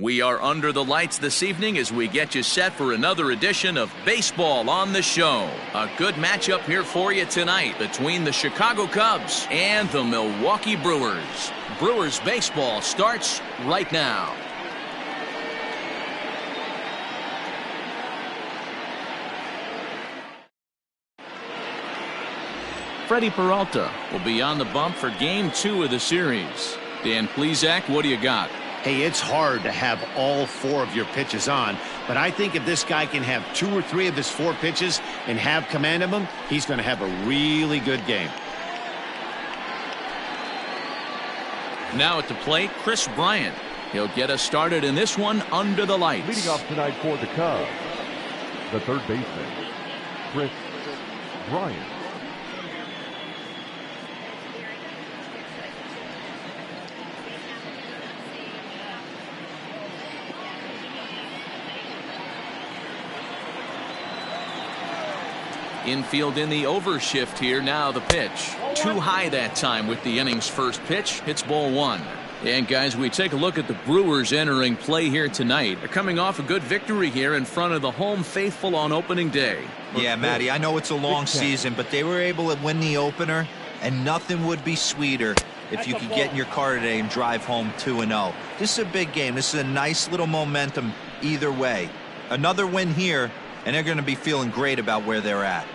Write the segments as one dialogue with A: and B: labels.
A: We are under the lights this evening as we get you set for another edition of Baseball on the Show. A good matchup here for you tonight between the Chicago Cubs and the Milwaukee Brewers. Brewers baseball starts right now. Freddie Peralta will be on the bump for Game 2 of the series. Dan Plesac, what do you got?
B: Hey, it's hard to have all 4 of your pitches on, but I think if this guy can have 2 or 3 of his 4 pitches and have command of them, he's going to have a really good game.
A: Now at the plate, Chris Bryant. He'll get us started in this one under the lights.
C: Leading off tonight for the Cubs, the third baseman, Chris Bryant.
A: Infield in the overshift here. Now the pitch. Too high that time with the inning's first pitch. Hits ball 1. And guys, we take a look at the Brewers entering play here tonight. They're coming off a good victory here in front of the home faithful on opening day.
D: Yeah, Matty, I know it's a long season, but they were able to win the opener, and nothing would be sweeter if you could get in your car today and drive home 2-0. This is a big game. This is a nice little momentum either way. Another win here, and they're going to be feeling great about where they're at.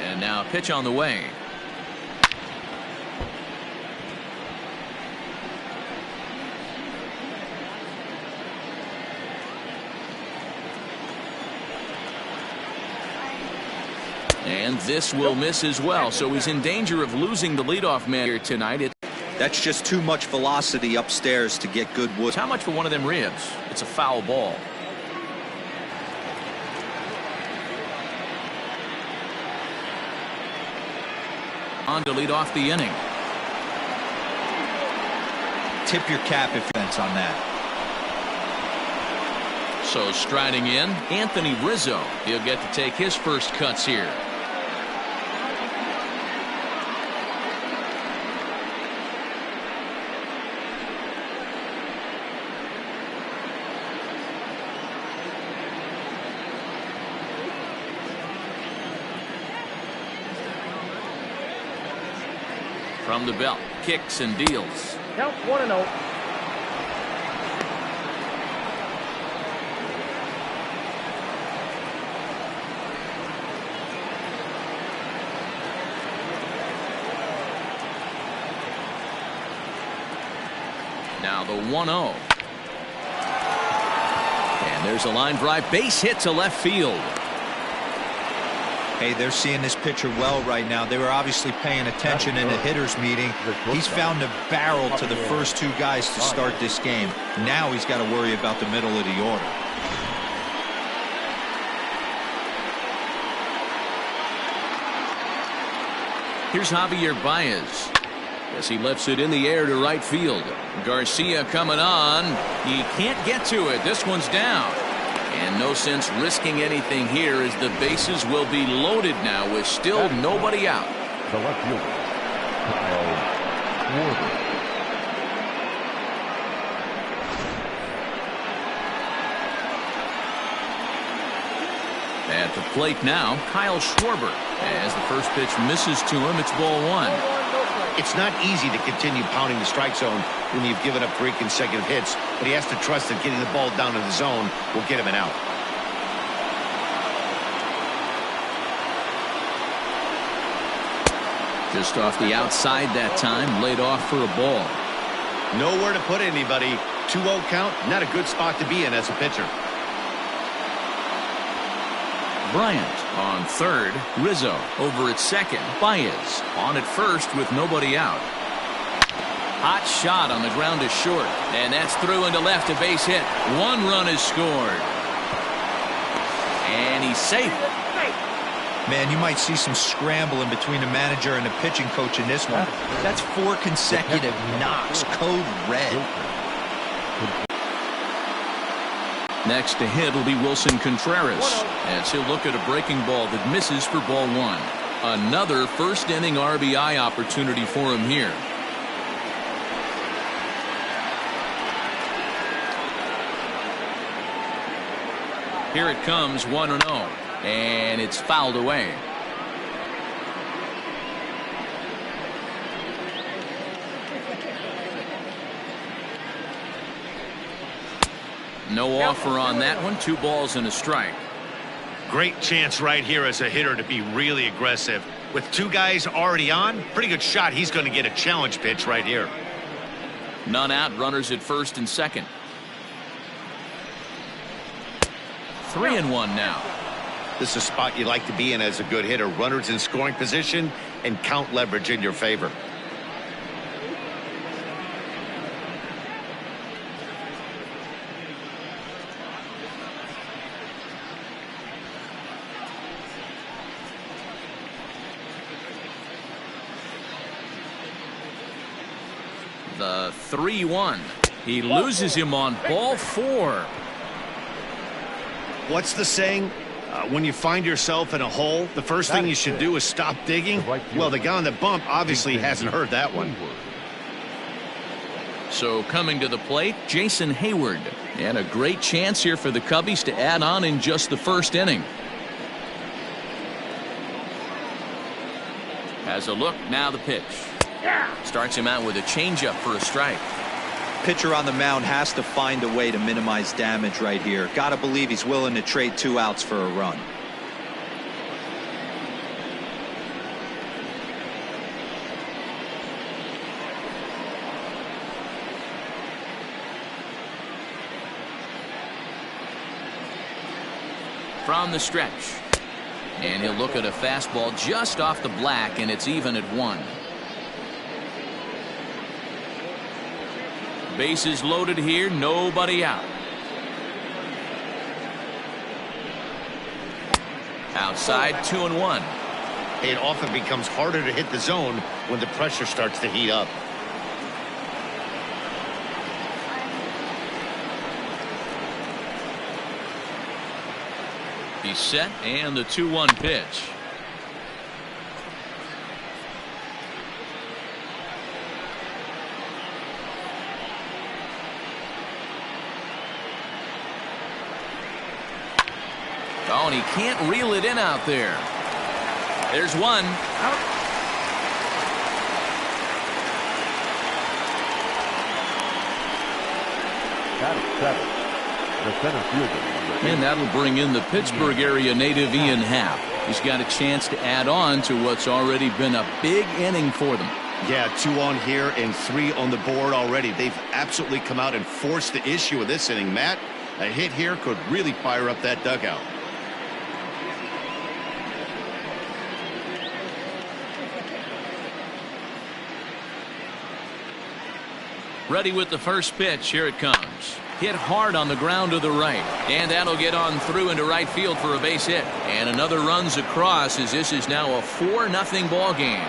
A: And now pitch on the way. And this will miss as well, so he's in danger of losing the leadoff man here tonight.
D: That's just too much velocity upstairs to get good wood.
A: How much for one of them ribs? It's a foul ball. On to lead off the inning.
D: Tip your cap if that's on that.
A: So striding in, Anthony Rizzo. He'll get to take his first cuts here. From the belt, kicks and deals.
E: Count 1-0.
A: Now the 1-0. And there's a line drive, base hit to left field.
D: Hey, they're seeing this pitcher well right now. They were obviously paying attention in the hitters meeting. He's found a barrel to the first 2 guys to start this game. Now he's got to worry about the middle of the order.
A: Here's Javier Baez as he lifts it in the air to right field. Garcia coming on. He can't get to it. This one's down. And no sense risking anything here as the bases will be loaded now with still nobody out.
C: The left fielder, Kyle Schwarber.
A: At the plate now, Kyle Schwarber. As the first pitch misses to him, it's ball 1.
B: It's not easy to continue pounding the strike zone when you've given up 3 consecutive hits, but he has to trust that getting the ball down to the zone will get him an out.
A: Just off the outside that time, laid off for a ball.
B: Nowhere to put anybody. 2-0 count, not a good spot to be in as a pitcher.
A: Bryant on third. Rizzo over at second. Baez on at first with nobody out. Hot shot on the ground is short, and that's through into left, a base hit. 1 run is scored, and he's safe.
D: Man, you might see some scrambling between the manager and the pitching coach in this one. That's 4 consecutive knocks. Code red.
A: Next to hit will be Wilson Contreras, as he'll look at a breaking ball that misses for ball one. Another first inning RBI opportunity for him here. Here it comes, 1-0, and it's fouled away. No offer on that one. 2 balls and a strike.
B: Great chance right here as a hitter to be really aggressive. With 2 guys already on, pretty good shot he's going to get a challenge pitch right here.
A: None out, runners at first and second. 3-1 now.
B: This is a spot you like to be in as a good hitter. Runners in scoring position and count leverage in your favor.
A: The 3-1. He loses him on ball 4.
B: What's the saying? When you find yourself in a hole, the first thing you should do is stop digging. Well, the guy on the bump obviously hasn't heard that one.
A: So coming to the plate, Jason Hayward. And a great chance here for the Cubbies to add on in just the first inning. Has a look, now the pitch. Starts him out with a changeup for a strike.
D: Pitcher on the mound has to find a way to minimize damage right here. Got to believe he's willing to trade 2 outs for a run.
A: From the stretch. And he'll look at a fastball just off the black, and it's even at 1. Bases loaded here, nobody out. Outside, 2-1.
B: It often becomes harder to hit the zone when the pressure starts to heat up.
A: He's set, and the 2-1 pitch. Oh, and he can't reel it in out there. There's one. Out.
C: That is 7. The center fielder.
A: And that'll bring in the Pittsburgh area native Ian Happ. He's got a chance to add on to what's already been a big inning for them.
B: Yeah, 2 on here and 3 on the board already. They've absolutely come out and forced the issue of this inning. Matt, a hit here could really fire up that dugout.
A: Ready with the first pitch. Here it comes. Hit hard on the ground to the right. And that'll get on through into right field for a base hit. And another runs across as this is now a 4-0 ball game.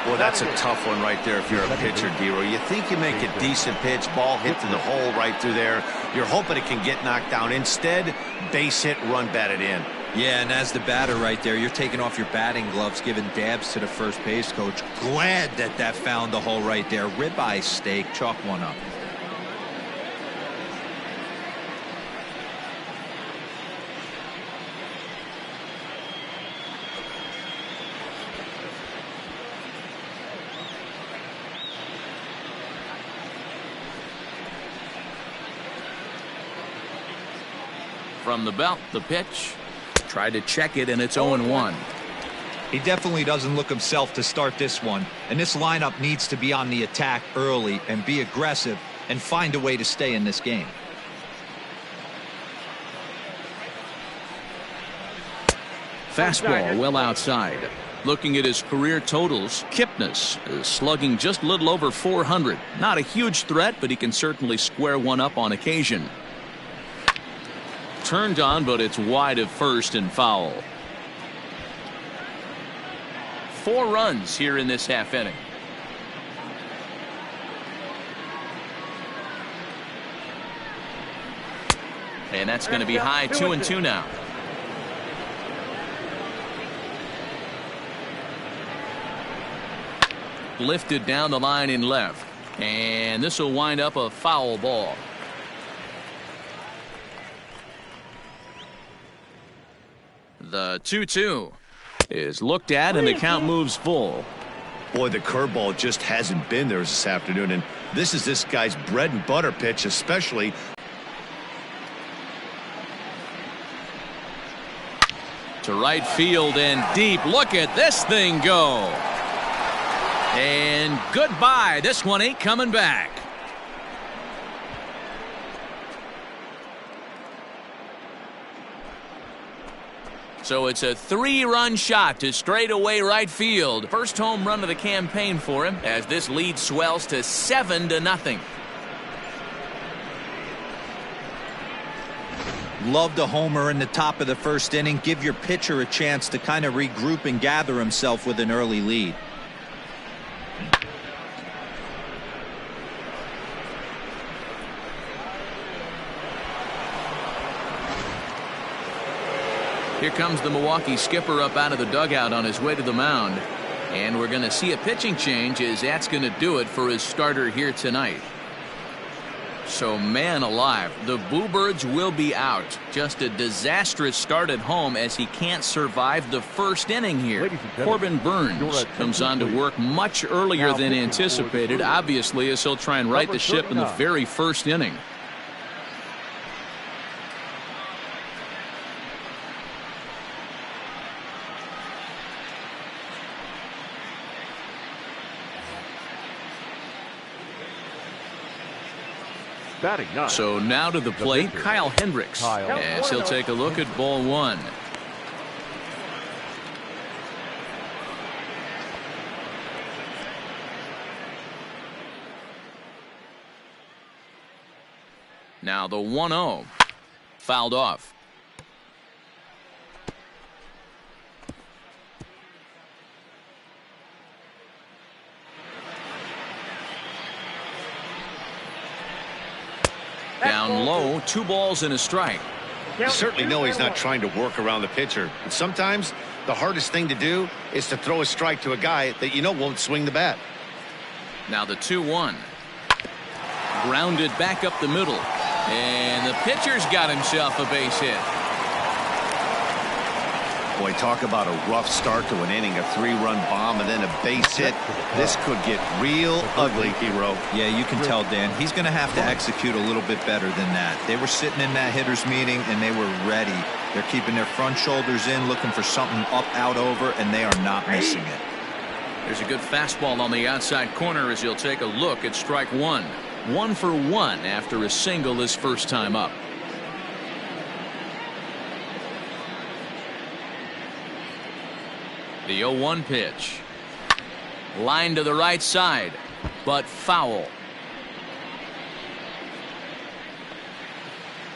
B: Well, that's a tough one right there if you're a pitcher, Dero. You think you make a decent pitch, ball hit to the hole right through there. You're hoping it can get knocked down. Instead, base hit, run batted in.
D: Yeah, and as the batter right there, you're taking off your batting gloves, giving dabs to the first base coach. Glad that found the hole right there. Ribeye steak, chalk one up.
A: From the belt, the pitch. Tried to check it, and it's 0-1.
D: He definitely doesn't look himself to start this one. And this lineup needs to be on the attack early and be aggressive and find a way to stay in this game.
A: Fastball well outside. Looking at his career totals, Kipnis is slugging just a little over 400. Not a huge threat, but he can certainly square one up on occasion. Turned on, but it's wide of first and foul. 4 runs here in this half inning. And that's going to be high 2-2 now. Lifted down the line in left. And this will wind up a foul ball. The 2-2 is looked at, and the count moves full.
B: Boy, the curveball just hasn't been there this afternoon, and this is this guy's bread and butter pitch, especially.
A: To right field and deep. Look at this thing go. And goodbye. This one ain't coming back. So it's a 3-run shot to straightaway right field. First home run of the campaign for him as this lead swells to 7-0.
D: Loved a homer in the top of the first inning. Give your pitcher a chance to kind of regroup and gather himself with an early lead.
A: Here comes the Milwaukee skipper up out of the dugout on his way to the mound. And we're going to see a pitching change, as that's going to do it for his starter here tonight. So, man alive, the Bluebirds will be out. Just a disastrous start at home as he can't survive the first inning here. Corbin Burns comes on to work much earlier than anticipated, obviously, as he'll try and right the ship in the very first inning. So now to the plate, Kyle Hendricks, as he'll take a look at ball one. Now the 1-0, fouled off. Down low, 2 balls and a strike.
B: You certainly know he's not trying to work around the pitcher. And sometimes the hardest thing to do is to throw a strike to a guy that you know won't swing the bat.
A: Now the 2-1. Grounded back up the middle. And the pitcher's got himself a base hit.
B: Boy, talk about a rough start to an inning, a 3-run bomb and then a base hit. This could get real ugly, Hero.
D: Yeah, you can tell, Dan. He's going to have to execute a little bit better than that. They were sitting in that hitter's meeting, and they were ready. They're keeping their front shoulders in, looking for something up, out, over, and they are not missing it.
A: There's a good fastball on the outside corner as he'll take a look at strike one. 1 for 1 after a single his first time up. The 0-1 pitch. Line to the right side, but foul.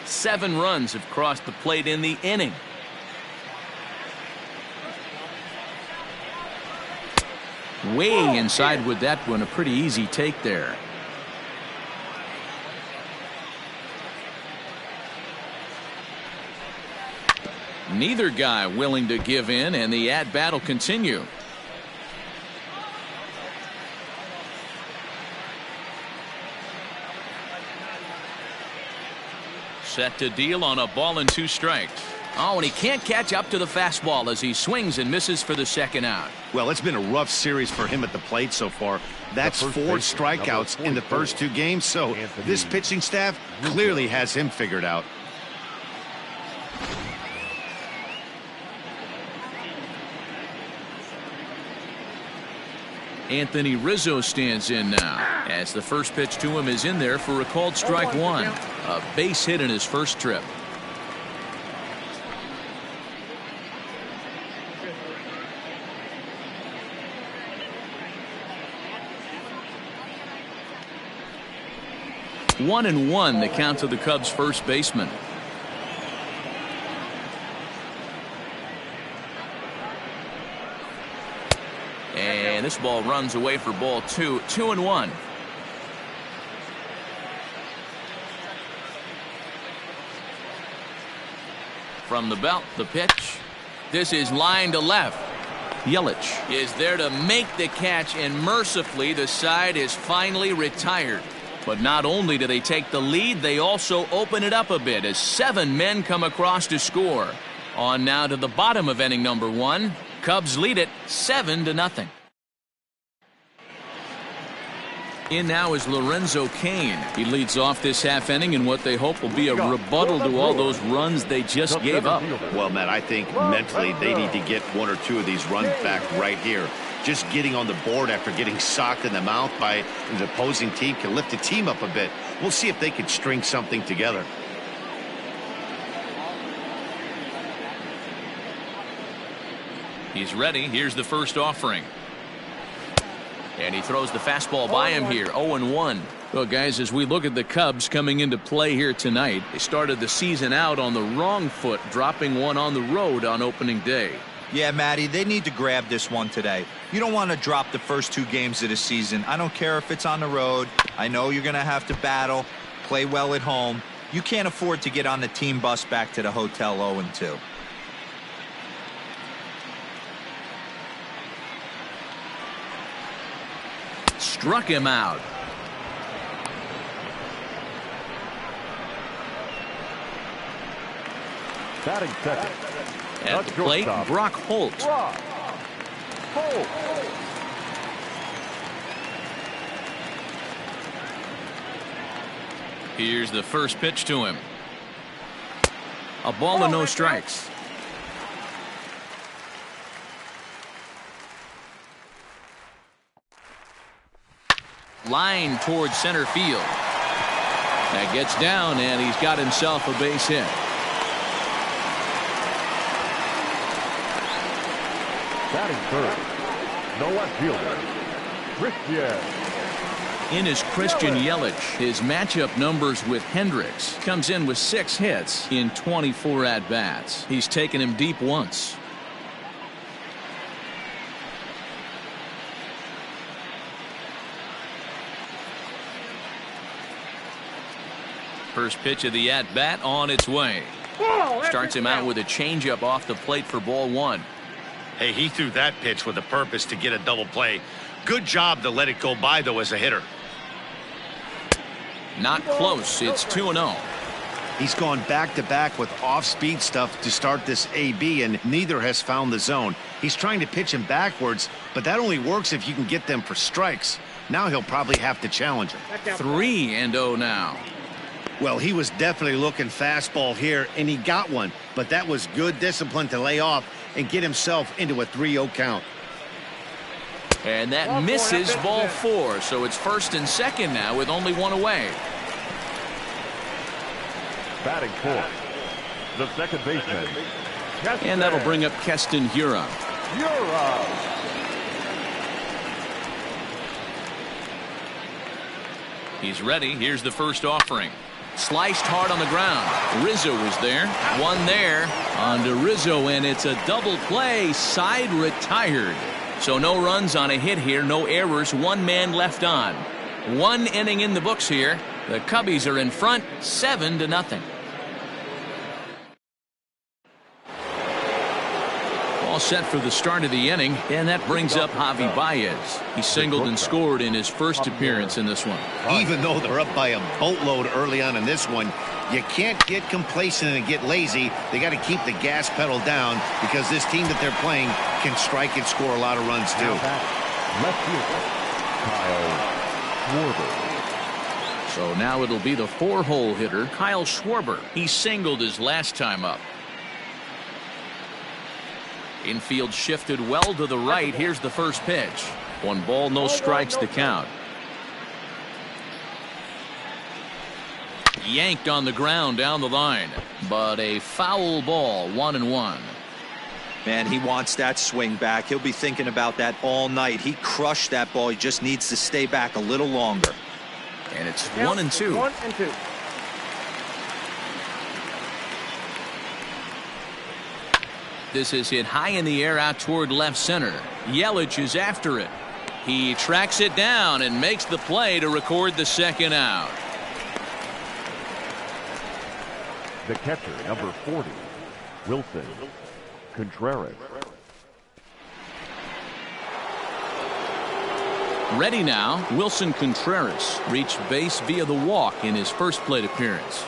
A: 7 runs have crossed the plate in the inning. Way inside with that one, a pretty easy take there. Neither guy willing to give in, and the at-bat will continue. Set to deal on a ball and 2 strikes. Oh, and he can't catch up to the fastball as he swings and misses for the second out.
B: Well, it's been a rough series for him at the plate so far. That's 4 strikeouts in the first 2 games, so this pitching staff clearly has him figured out.
A: Anthony Rizzo stands in now as the first pitch to him is in there for a called strike 1. A base hit in his first trip. One and 1 the count to the Cubs first baseman. And this ball runs away for ball 2. 2-1. From the belt, the pitch. This is line to left. Yelich is there to make the catch, and mercifully the side is finally retired. But not only do they take the lead, they also open it up a bit as 7 men come across to score. On now to the bottom of inning number 1. Cubs lead it 7-0. In now is Lorenzo Cain. He leads off this half inning in what they hope will be a rebuttal to all those runs they just gave up.
B: Well, Matt, I think mentally they need to get 1 or 2 of these runs back right here. Just getting on the board after getting socked in the mouth by the opposing team can lift the team up a bit. We'll see if they can string something together.
A: He's ready. Here's the first offering. And he throws the fastball by him here. 0-1. Well, guys, as we look at the Cubs coming into play here tonight, they started the season out on the wrong foot, dropping one on the road on opening day.
D: Yeah, Matty, they need to grab this one today. You don't want to drop the first 2 games of the season. I don't care if it's on the road. I know you're going to have to battle, play well at home. You can't afford to get on the team bus back to the hotel 0-2.
A: Struck him out.
C: Batting second.
A: At the plate, Brock Holt. Here's the first pitch to him. A ball and no strikes. Line towards center field. That gets down, and he's got himself a base hit.
C: Batting third. No left fielder. Christian.
A: In is Christian Yelich. His matchup numbers with Hendricks. Comes in with 6 hits in 24 at-bats. He's taken him deep once. First pitch of the at-bat on its way. Starts him out with a changeup off the plate for ball 1.
B: Hey, he threw that pitch with a purpose to get a double play. Good job to let it go by, though, as a hitter.
A: Not close. It's 2-0.
B: He's gone back-to-back with off-speed stuff to start this AB, and neither has found the zone. He's trying to pitch him backwards, but that only works if you can get them for strikes. Now he'll probably have to challenge him.
A: 3-0 now.
B: Well, he was definitely looking fastball here, and he got one. But that was good discipline to lay off and get himself into a 3-0 count.
A: And that misses ball 4. So it's first and second now with only 1 away.
C: Batting fourth. The second baseman.
A: And that'll bring up Keston Hiura. He's ready. Here's the first offering. Sliced hard on the ground. Rizzo was there. One there. On to Rizzo, and it's a double play. Side retired. So no runs on a hit here. No errors. 1 man left on. 1 inning in the books here. The Cubbies are in front 7-0. All set for the start of the inning, and that brings up Javi Baez. He singled and scored in his first appearance in this one.
B: Even though they're up by a boatload early on in this one, you can't get complacent and get lazy. They got to keep the gas pedal down because this team that they're playing can strike and score a lot of runs too.
C: Left fielder. Kyle Schwarber.
A: So now it'll be the 4-hole hitter, Kyle Schwarber. He singled his last time up. Infield shifted well to the right. Here's the first pitch. 1 ball, no strikes to count. Yanked on the ground down the line, but a foul ball. 1-1.
D: Man, he wants that swing back. He'll be thinking about that all night. He crushed that ball. He just needs to stay back a little longer.
A: And it's 1-2.
E: 1-2.
A: This is hit high in the air out toward left center. Yelich is after it. He tracks it down and makes the play to record the second out.
C: The catcher, number 40, Wilson Contreras.
A: Ready now, Wilson Contreras reached base via the walk in his first plate appearance.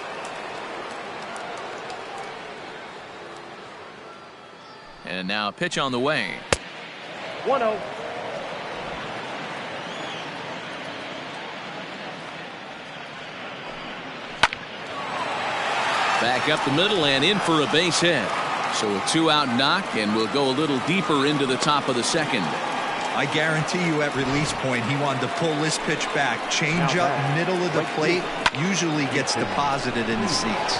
A: And now a pitch on the way.
C: 1-0.
A: Back up the middle and in for a base hit. So a 2-out knock, and we'll go a little deeper into the top of the second.
D: I guarantee you at release point he wanted to pull this pitch back. Change up middle of the plate usually gets deposited in the seats.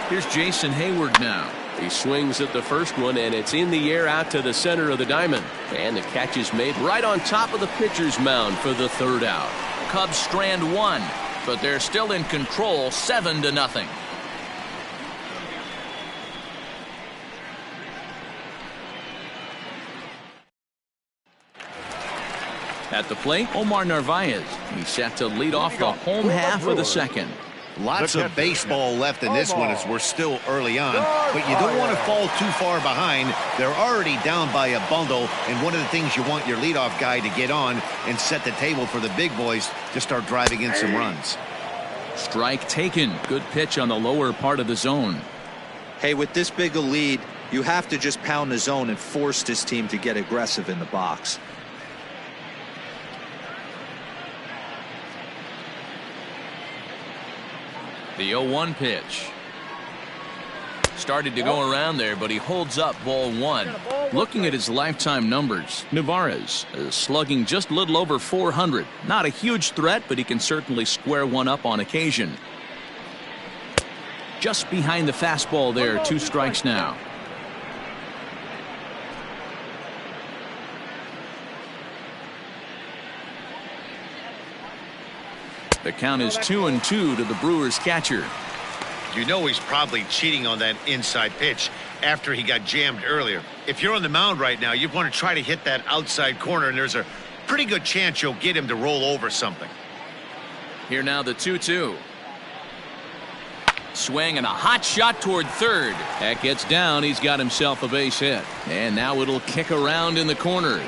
A: Here's Jason Hayward now.
E: He swings at the first one, and it's in the air out to the center of the diamond. And the catch is made right on top of the pitcher's mound for the third out.
A: Cubs strand one, but they're still in control, 7-0. At the plate, Omar Narvaez. He's set to lead off the home half of the second.
B: Lots of baseball left in this one as we're still early on, but you don't want to fall too far behind. They're already down by a bundle, and one of the things you want your leadoff guy to get on and set the table for the big boys to start driving in some runs.
A: Strike taken. Good pitch on the lower part of the zone.
D: Hey, with this big a lead, you have to just pound the zone and force this team to get aggressive in the box.
A: The 0-1 pitch. Started to go around there, but he holds up ball one. Looking at his lifetime numbers, Narvaez is slugging just a little over 400. Not a huge threat, but he can certainly square one up on occasion. Just behind the fastball there, 2 strikes now. The count is 2-2 to the Brewers catcher.
B: You know he's probably cheating on that inside pitch after he got jammed earlier. If you're on the mound right now, you want to try to hit that outside corner, and there's a pretty good chance you'll get him to roll over something.
A: Here now the 2-2. Swing and a hot shot toward third. That gets down. He's got himself a base hit. And now it'll kick around in the corner.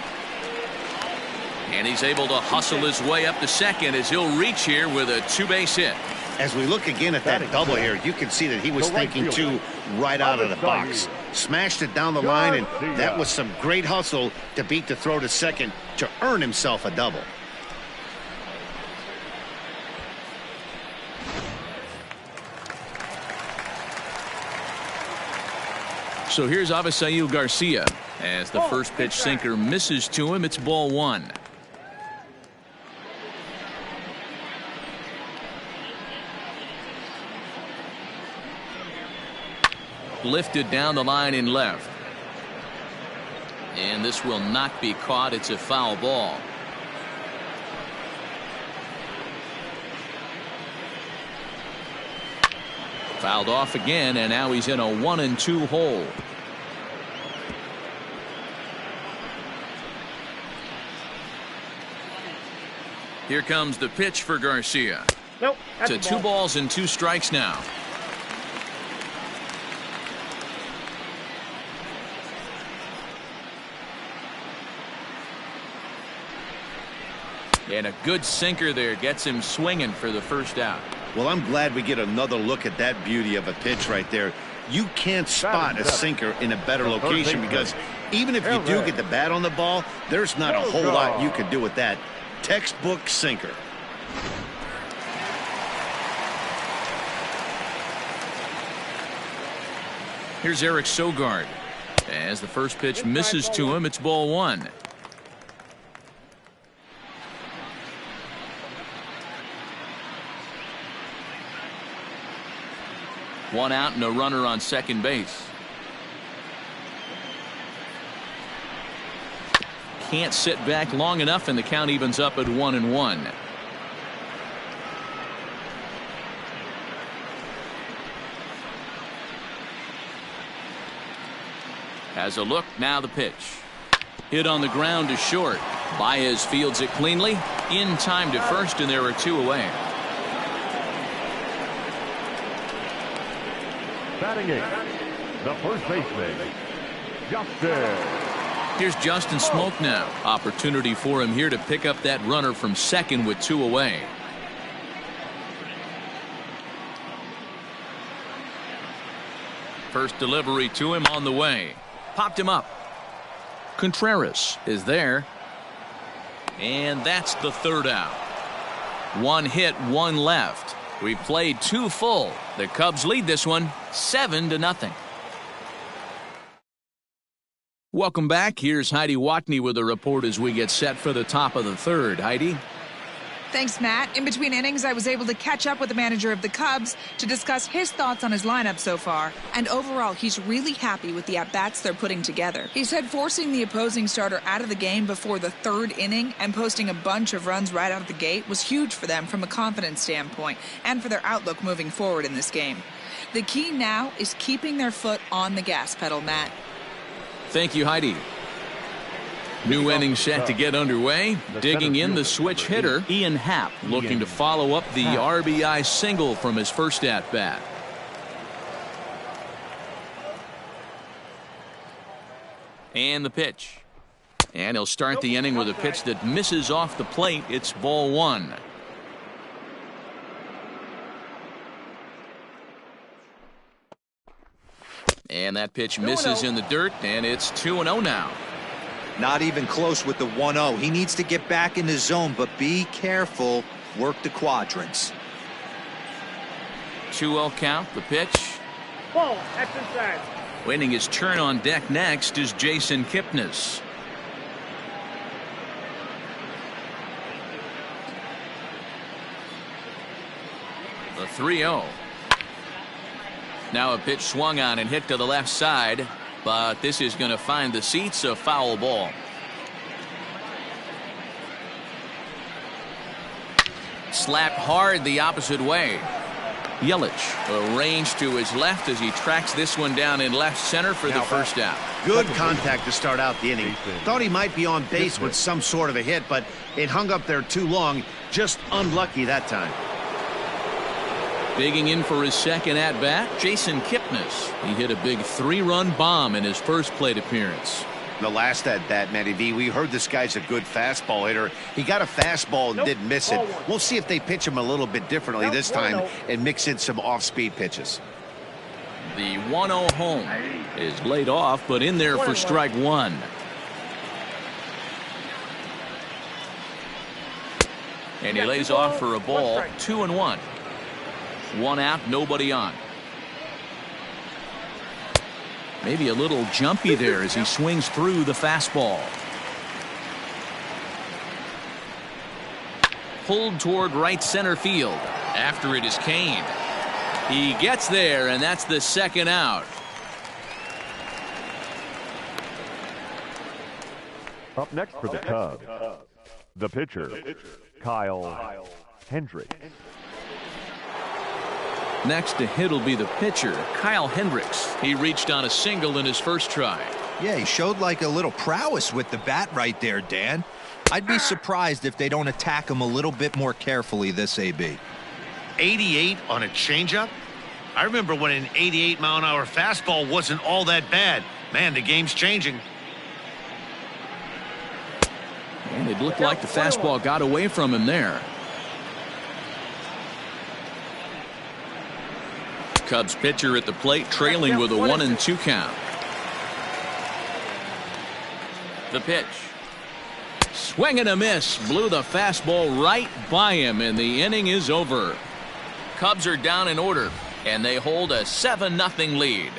A: And he's able to hustle his way up to second as he'll reach here with a 2-base hit.
B: As we look again at that double here, you can see that he was thinking two right out of the box. Smashed it down the line, and that was some great hustle to beat the throw to second to earn himself a double.
A: So here's Avisail Garcia. As the first pitch sinker misses to him, it's ball one. Lifted down the line in left. And this will not be caught. It's a foul ball. Fouled off again, and now he's in a 1-2 hole. Here comes the pitch for Garcia.
F: Nope.
A: To 2 balls and 2 strikes now. And a good sinker there gets him swinging for the first out.
B: Well, I'm glad we get another look at that beauty of a pitch right there. You can't spot a sinker in a better location because even if you do get the bat on the ball, there's not a whole lot you can do with that. Textbook sinker.
A: Here's Eric Sogard. As the first pitch misses to him, it's ball one. One out and a runner on second base. Can't sit back long enough, and the count evens up at 1-1. Has a look, now the pitch. Hit on the ground to short. Baez fields it cleanly. In time to first, and there are 2 away.
C: Batting 8, the first baseman, Justin.
A: Here's Justin Smoke now. Opportunity for him here to pick up that runner from second with 2 away. First delivery to him on the way. Popped him up. Contreras is there. And that's the 3rd out. 1 hit, 1 left. We played 2 full. The Cubs lead this one 7-0. Welcome back. Here's Heidi Watney with a report as we get set for the top of the 3rd. Heidi?
F: Thanks, Matt. In between innings, I was able to catch up with the manager of the Cubs to discuss his thoughts on his lineup so far. And overall, he's really happy with the at-bats they're putting together. He said forcing the opposing starter out of the game before the 3rd inning and posting a bunch of runs right out of the gate was huge for them from a confidence standpoint and for their outlook moving forward in this game. The key now is keeping their foot on the gas pedal, Matt.
A: Thank you, Heidi. New inning set to get underway. Digging in the switch hitter, Ian Happ, looking to follow up the RBI single from his first at-bat. And the pitch. And he'll start the inning with a pitch that misses off the plate. It's ball 1. And that pitch misses in the dirt, and it's 2-0 now.
D: Not even close with the 1-0. He needs to get back in the zone, but be careful. Work the quadrants.
A: 2-0 count. The pitch.
G: Ball, exercise.
A: Waiting his turn on deck next is Jason Kipnis. The 3-0. Now a pitch swung on and hit to the left side, but this is going to find the seats, a foul ball. Slapped hard the opposite way. Yelich arranged to his left as he tracks this one down in left center for the first out.
B: Good contact to start out the inning. Thought he might be on base with some sort of a hit, but it hung up there too long. Just unlucky that time.
A: Digging in for his second at-bat, Jason Kipnis. He hit a big 3-run bomb in his first plate appearance.
B: The last at-bat, Matty V, we heard this guy's a good fastball hitter. He got a fastball and didn't miss it. We'll see if they pitch him a little bit differently this time and mix in some off-speed pitches.
A: The 1-0 home is laid off, but in there for strike 1. And he lays off for a ball. 2-1. 1 out, nobody on. Maybe a little jumpy there as he swings through the fastball. Pulled toward right center field. After it is Kane. He gets there, and that's the second out.
C: Up next for the Cubs, the pitcher, Kyle Hendricks.
A: Next to hit will be the pitcher, Kyle Hendricks. He reached on a single in his first try.
D: Yeah, he showed like a little prowess with the bat right there, Dan. I'd be surprised if they don't attack him a little bit more carefully this AB.
B: 88 on a changeup? I remember when an 88-mile-an-hour fastball wasn't all that bad. Man, the game's changing.
A: And it looked like the fastball got away from him there. Cubs pitcher at the plate, trailing with a 1-2 count. The pitch. Swing and a miss. Blew the fastball right by him, and the inning is over. Cubs are down in order, and they hold a 7-0 lead.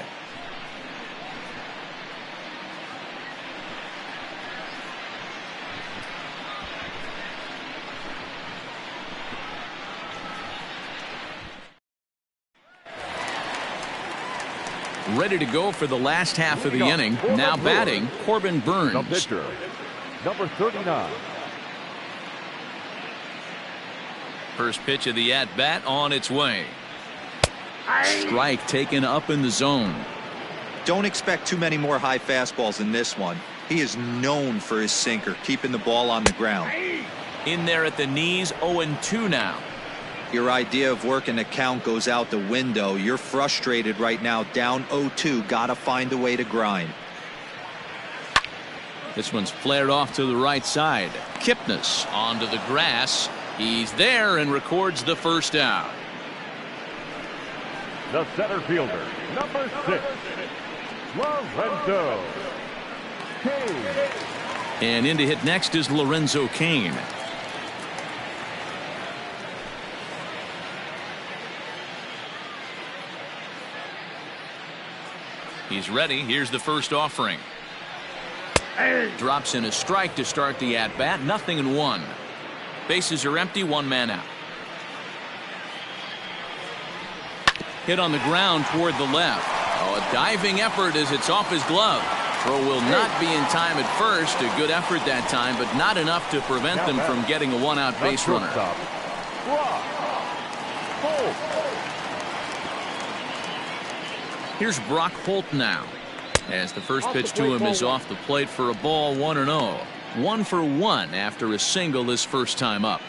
A: Ready to go for the last half of the inning. Now batting, Corbin Burns.
C: The pitcher, number 39.
A: First pitch of the at-bat on its way. Strike taken up in the zone.
D: Don't expect too many more high fastballs in this one. He is known for his sinker, keeping the ball on the ground.
A: In there at the knees, 0-2 now.
D: Your idea of working the count goes out the window. You're frustrated right now, down 0-2. Got to find a way to grind.
A: This one's flared off to the right side. Kipnis onto the grass. He's there and records the first out.
C: The center fielder, number 6, Lorenzo Cain.
A: And in to hit next is Lorenzo Cain. He's ready. Here's the first offering. Drops in a strike to start the at-bat. 0-1. Bases are empty. One man out. Hit on the ground toward the left. Oh, a diving effort as it's off his glove. Throw will not be in time at first. A good effort that time, but not enough to prevent them from getting a one-out base runner. Here's Brock Holt now, as the first pitch to him is off the plate for a ball. 1-0. 1 for 1 after a single his first time up.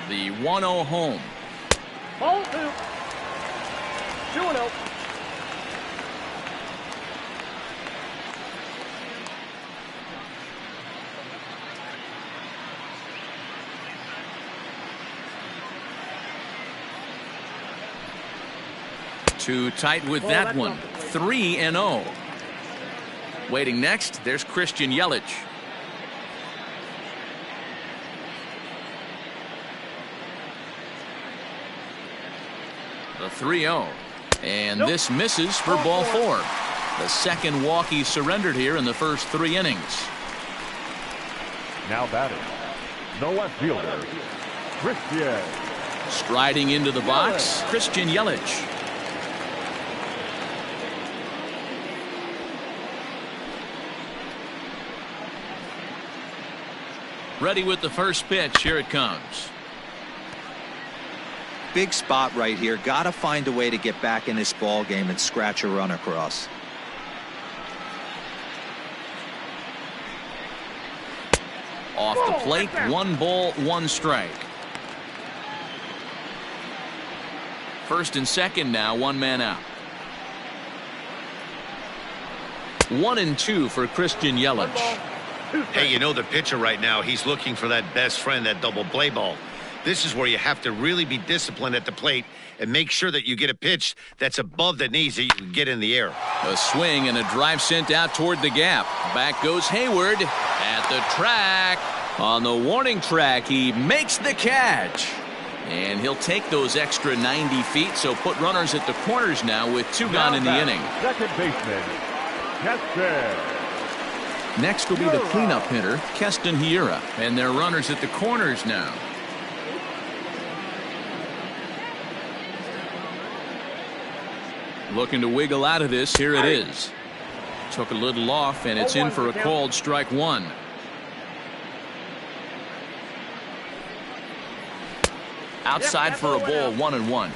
A: The 1-0 home.
G: 0-2. 2-0.
A: Too tight with that one. 3-0. Waiting next, there's Christian Yelich. The 3-0. And this misses for ball 4. The second walk he surrendered here in the first 3 innings.
C: Now batting, the left fielder, Christian.
A: Striding into the box, Christian Yelich. Ready with the first pitch. Here it comes.
D: Big spot right here. Got to find a way to get back in this ball game and scratch a run across.
A: Off the plate, 1 ball, 1 strike. First and second now, 1 man out. 1-2 for Christian Yelich.
B: Hey, you know the pitcher right now, he's looking for that best friend, that double play ball. This is where you have to really be disciplined at the plate and make sure that you get a pitch that's above the knees that you can get in the air.
A: A swing and a drive sent out toward the gap. Back goes Hayward at the track. On the warning track, he makes the catch. And he'll take those extra 90 feet, so put runners at the corners now with 2 gone in the inning.
C: Second baseman, Keston.
A: Next will be the cleanup hitter, Keston Hiura. And their runners at the corners now. Looking to wiggle out of this. Here it is. Took a little off, and it's in for a called strike 1. Outside for a ball, 1-1.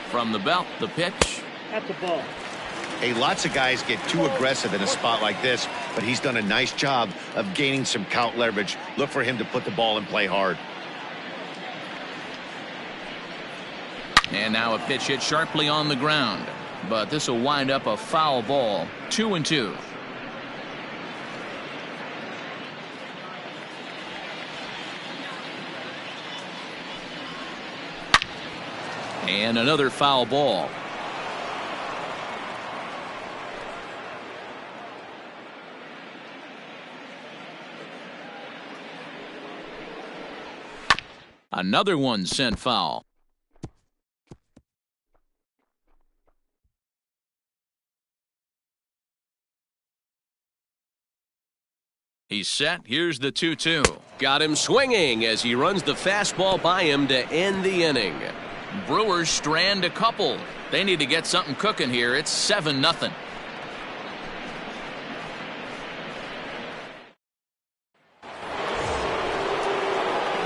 A: From the belt, the pitch.
G: That's a ball.
B: Hey, lots of guys get too aggressive in a spot like this, but he's done a nice job of gaining some count leverage. Look for him to put the ball in play hard.
A: And now a pitch hit sharply on the ground, but this will wind up a foul ball. 2-2. And another foul ball. Another one sent foul. He's set. Here's the 2-2.
E: Got him swinging as he runs the fastball by him to end the inning.
A: Brewers strand a couple. They need to get something cooking here. It's 7-0.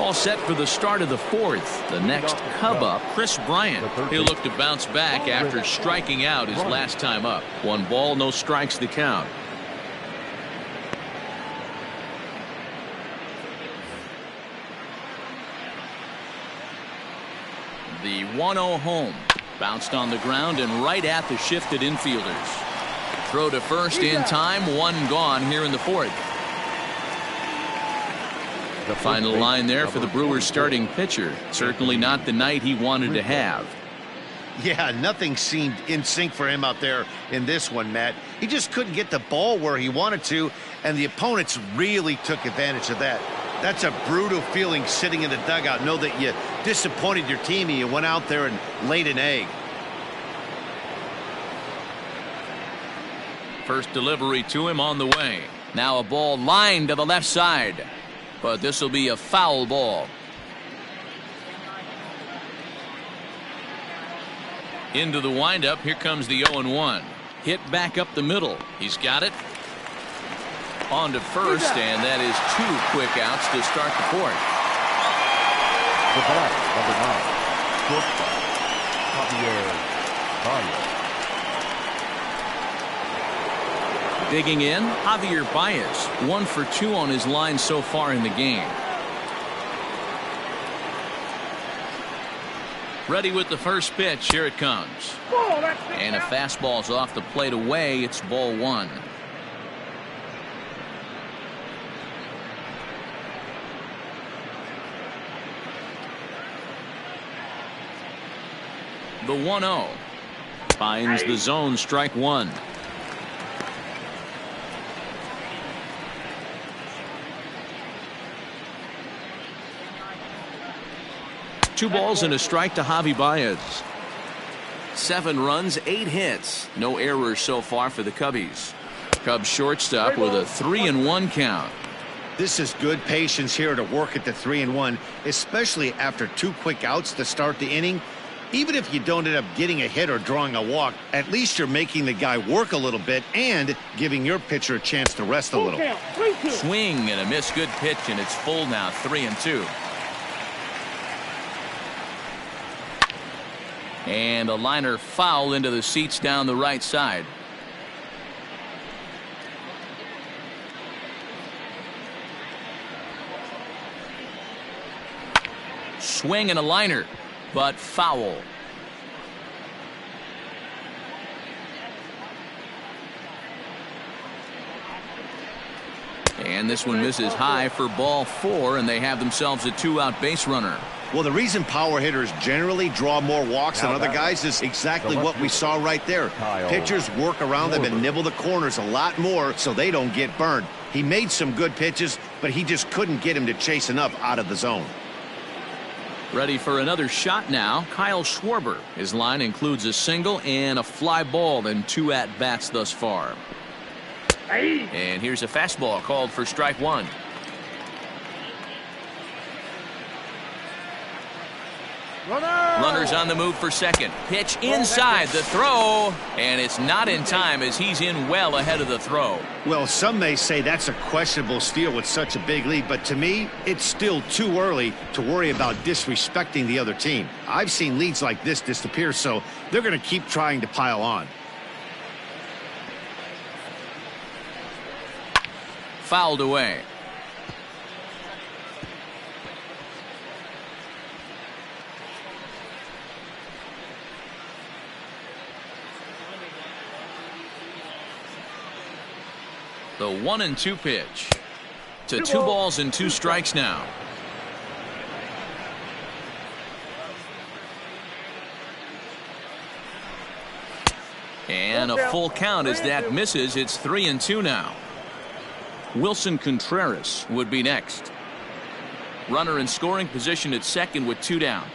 A: All set for the start of the fourth. The next Cub up, Kris Bryant. He'll look to bounce back after striking out his last time up. 1 ball, no strikes to count. The 1-0 home. Bounced on the ground and right at the shifted infielders. Throw to first in time. 1 gone here in the fourth. The final line there for the Brewers starting pitcher. Certainly not the night he wanted to have.
B: Yeah, nothing seemed in sync for him out there in this one, Matt. He just couldn't get the ball where he wanted to, and the opponents really took advantage of that. That's a brutal feeling sitting in the dugout. Know that you disappointed your team and you went out there and laid an egg.
A: First delivery to him on the way. Now a ball lined to the left side. But this will be a foul ball. Into the windup. Here comes the 0-1. Hit back up the middle. He's got it. On to first, and that is 2 quick outs to start the fourth.
C: The bat, number 9, Javier Baez.
A: Digging in, Javier Baez. 1 for 2 on his line so far in the game. Ready with the first pitch. Here it comes. And a fastball's off the plate away. It's ball 1. The 1-0 finds the zone, strike 1. Two balls and a strike to Javi Baez. 7 runs, 8 hits. No errors so far for the Cubbies. Cubs shortstop with a 3-1 count.
B: This is good patience here to work at the 3-1, especially after 2 quick outs to start the inning. Even if you don't end up getting a hit or drawing a walk, at least you're making the guy work a little bit and giving your pitcher a chance to rest a little.
A: Swing and a miss. Good pitch, and it's full now. 3-2. And a liner foul into the seats down the right side. Swing and a liner, but foul. And this one misses high for ball 4, and they have themselves a 2-out base runner.
B: Well, the reason power hitters generally draw more walks than other guys is exactly what we saw right there. Pitchers work around them and nibble the corners a lot more so they don't get burned. He made some good pitches, but he just couldn't get him to chase enough out of the zone.
A: Ready for another shot now. Kyle Schwarber. His line includes a single and a fly ball and 2 at-bats thus far. And here's a fastball called for strike 1. Runners on the move for second. Pitch inside the throw, and it's not in time as he's in well ahead of the throw.
B: Well, some may say that's a questionable steal with such a big lead, but to me, it's still too early to worry about disrespecting the other team. I've seen leads like this disappear, so they're going to keep trying to pile on.
A: Fouled away. The 1-2 pitch to 2 balls and 2 strikes now. And a full count as that misses. It's 3-2 now. Wilson Contreras would be next. Runner in scoring position at second with 2 down.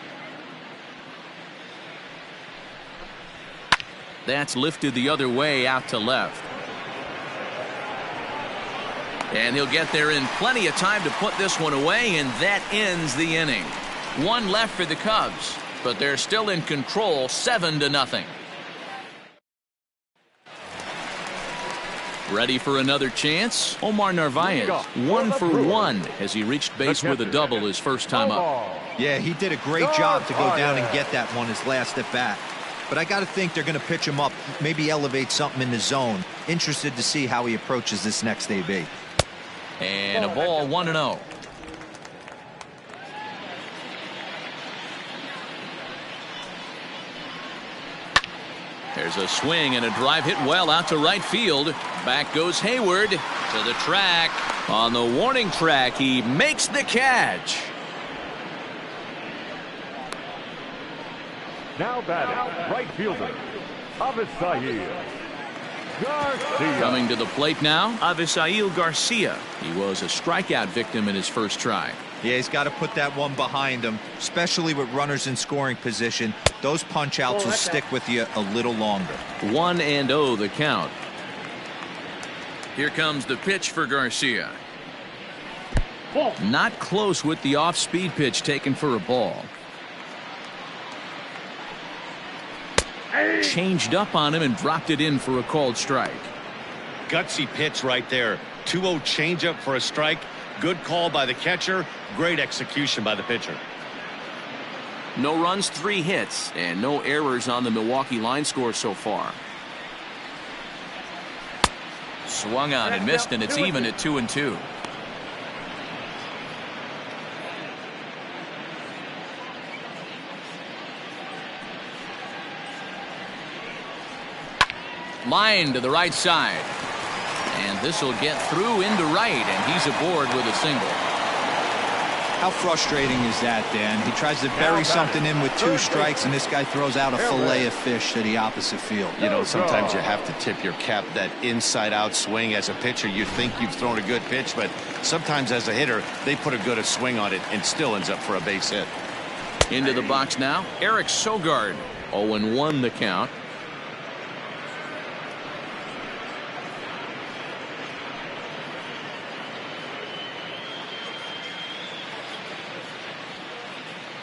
A: That's lifted the other way out to left. And he'll get there in plenty of time to put this one away, and that ends the inning. 1 left for the Cubs, but they're still in control, 7-0. Ready for another chance? Omar Narvaez, 1 for 1 as he reached base with a double his first time up.
D: Yeah, he did a great job to go down and get that one his last at bat. But I got to think they're going to pitch him up, maybe elevate something in the zone. Interested to see how he approaches this next AB.
A: And a ball, 1-0. There's a swing and a drive hit well out to right field. Back goes Hayward to the track. On the warning track, he makes the catch.
C: Now batting, right fielder, Avisail Garcia.
A: Coming to the plate now, Avisail Garcia. He was a strikeout victim in his first try.
D: Yeah, he's got to put that one behind him, especially with runners in scoring position. Those punch outs will stick with you a little longer.
A: 1-0 the count. Here comes the pitch for Garcia. Not close with the off-speed pitch taken for a ball. Changed up on him and dropped it in for a called strike.
B: Gutsy pitch right there. 2-0 changeup for a strike. Good call by the catcher. Great execution by the pitcher.
A: No runs, 3 hits, and no errors on the Milwaukee line score so far. Swung on and missed, and it's even at 2-2. Line to the right side. And this will get through into right, and he's aboard with a single.
D: How frustrating is that, Dan? He tries to bury something in with 2 strikes, and this guy throws out a fillet of fish to the opposite field.
B: You know, sometimes you have to tip your cap. That inside-out swing as a pitcher, you think you've thrown a good pitch, but sometimes as a hitter, they put a good swing on it and still ends up for a base hit.
A: Into the box now, Eric Sogard. 0-1 the count.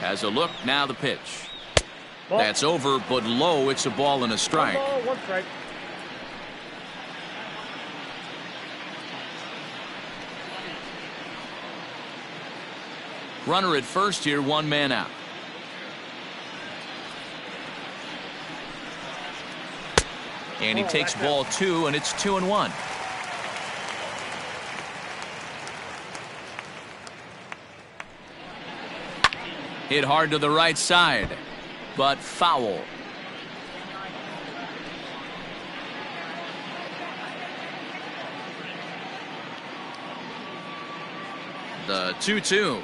A: Has a look, now the pitch. That's over, but low. It's a ball and a strike.
G: 1 ball, 1 strike.
A: Runner at first here, 1 man out. And he takes ball 2, and it's 2-1. Hit hard to the right side, but foul. The 2-2.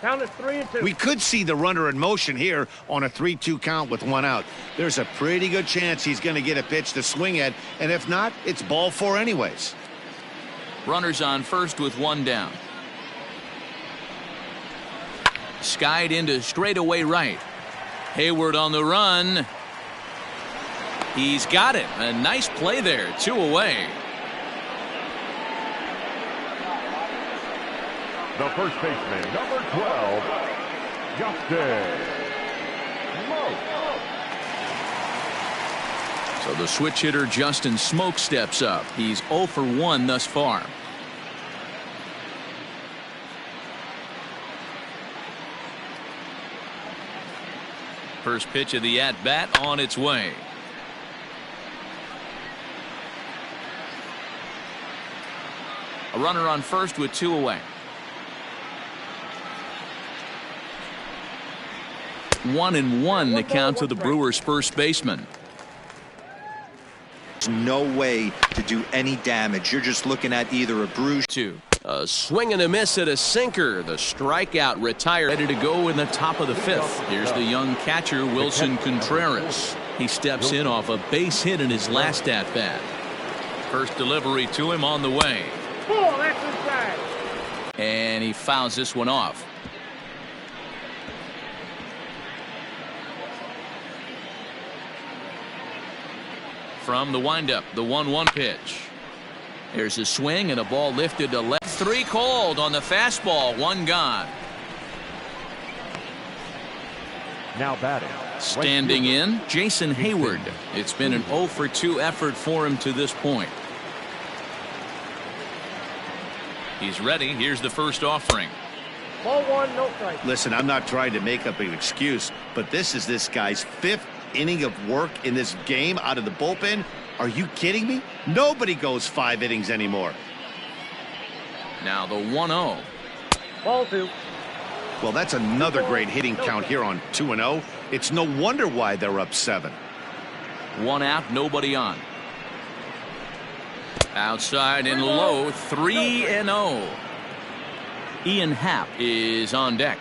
G: Count is 3-2.
B: We could see the runner in motion here on a 3-2 count with 1 out. There's a pretty good chance he's going to get a pitch to swing at, and if not, it's ball 4 anyways.
A: Runners on first with 1 down. Skied into straightaway right. Hayward on the run. He's got it. A nice play there. 2 away.
C: The first baseman, number 12, Justin Smoke.
A: So the switch hitter Justin Smoke steps up. He's 0 for 1 thus far. First pitch of the at-bat on its way. A runner on first with 2 away. 1-1 the count to the Brewers' first baseman.
D: There's no way to do any damage. You're just looking at either a bruise.
A: 2. A swing and a miss at a sinker. The strikeout retired. Ready to go in the top of the 5th. Here's the young catcher Wilson Contreras. He steps in off a base hit in his last at-bat. First delivery to him on the way.
G: Ball, that's inside.
A: And he fouls this one off. From the windup, the 1-1 pitch. There's a swing and a ball lifted to left. 3 called on the fastball. 1 gone.
C: Now batting.
A: Standing in, Jason Hayward. It's been an 0 for 2 effort for him to this point. He's ready. Here's the first offering.
G: Ball 1, no strike.
B: Listen, I'm not trying to make up an excuse, but this is this guy's 5th inning of work in this game out of the bullpen. Are you kidding me? Nobody goes 5 innings anymore.
A: Now the 1-0.
G: Ball 2.
B: Well, that's another great hitting count here on 2-0. It's no wonder why they're up 7.
A: 1 out, nobody on. Outside and low, 3-0. Ian Happ is on deck.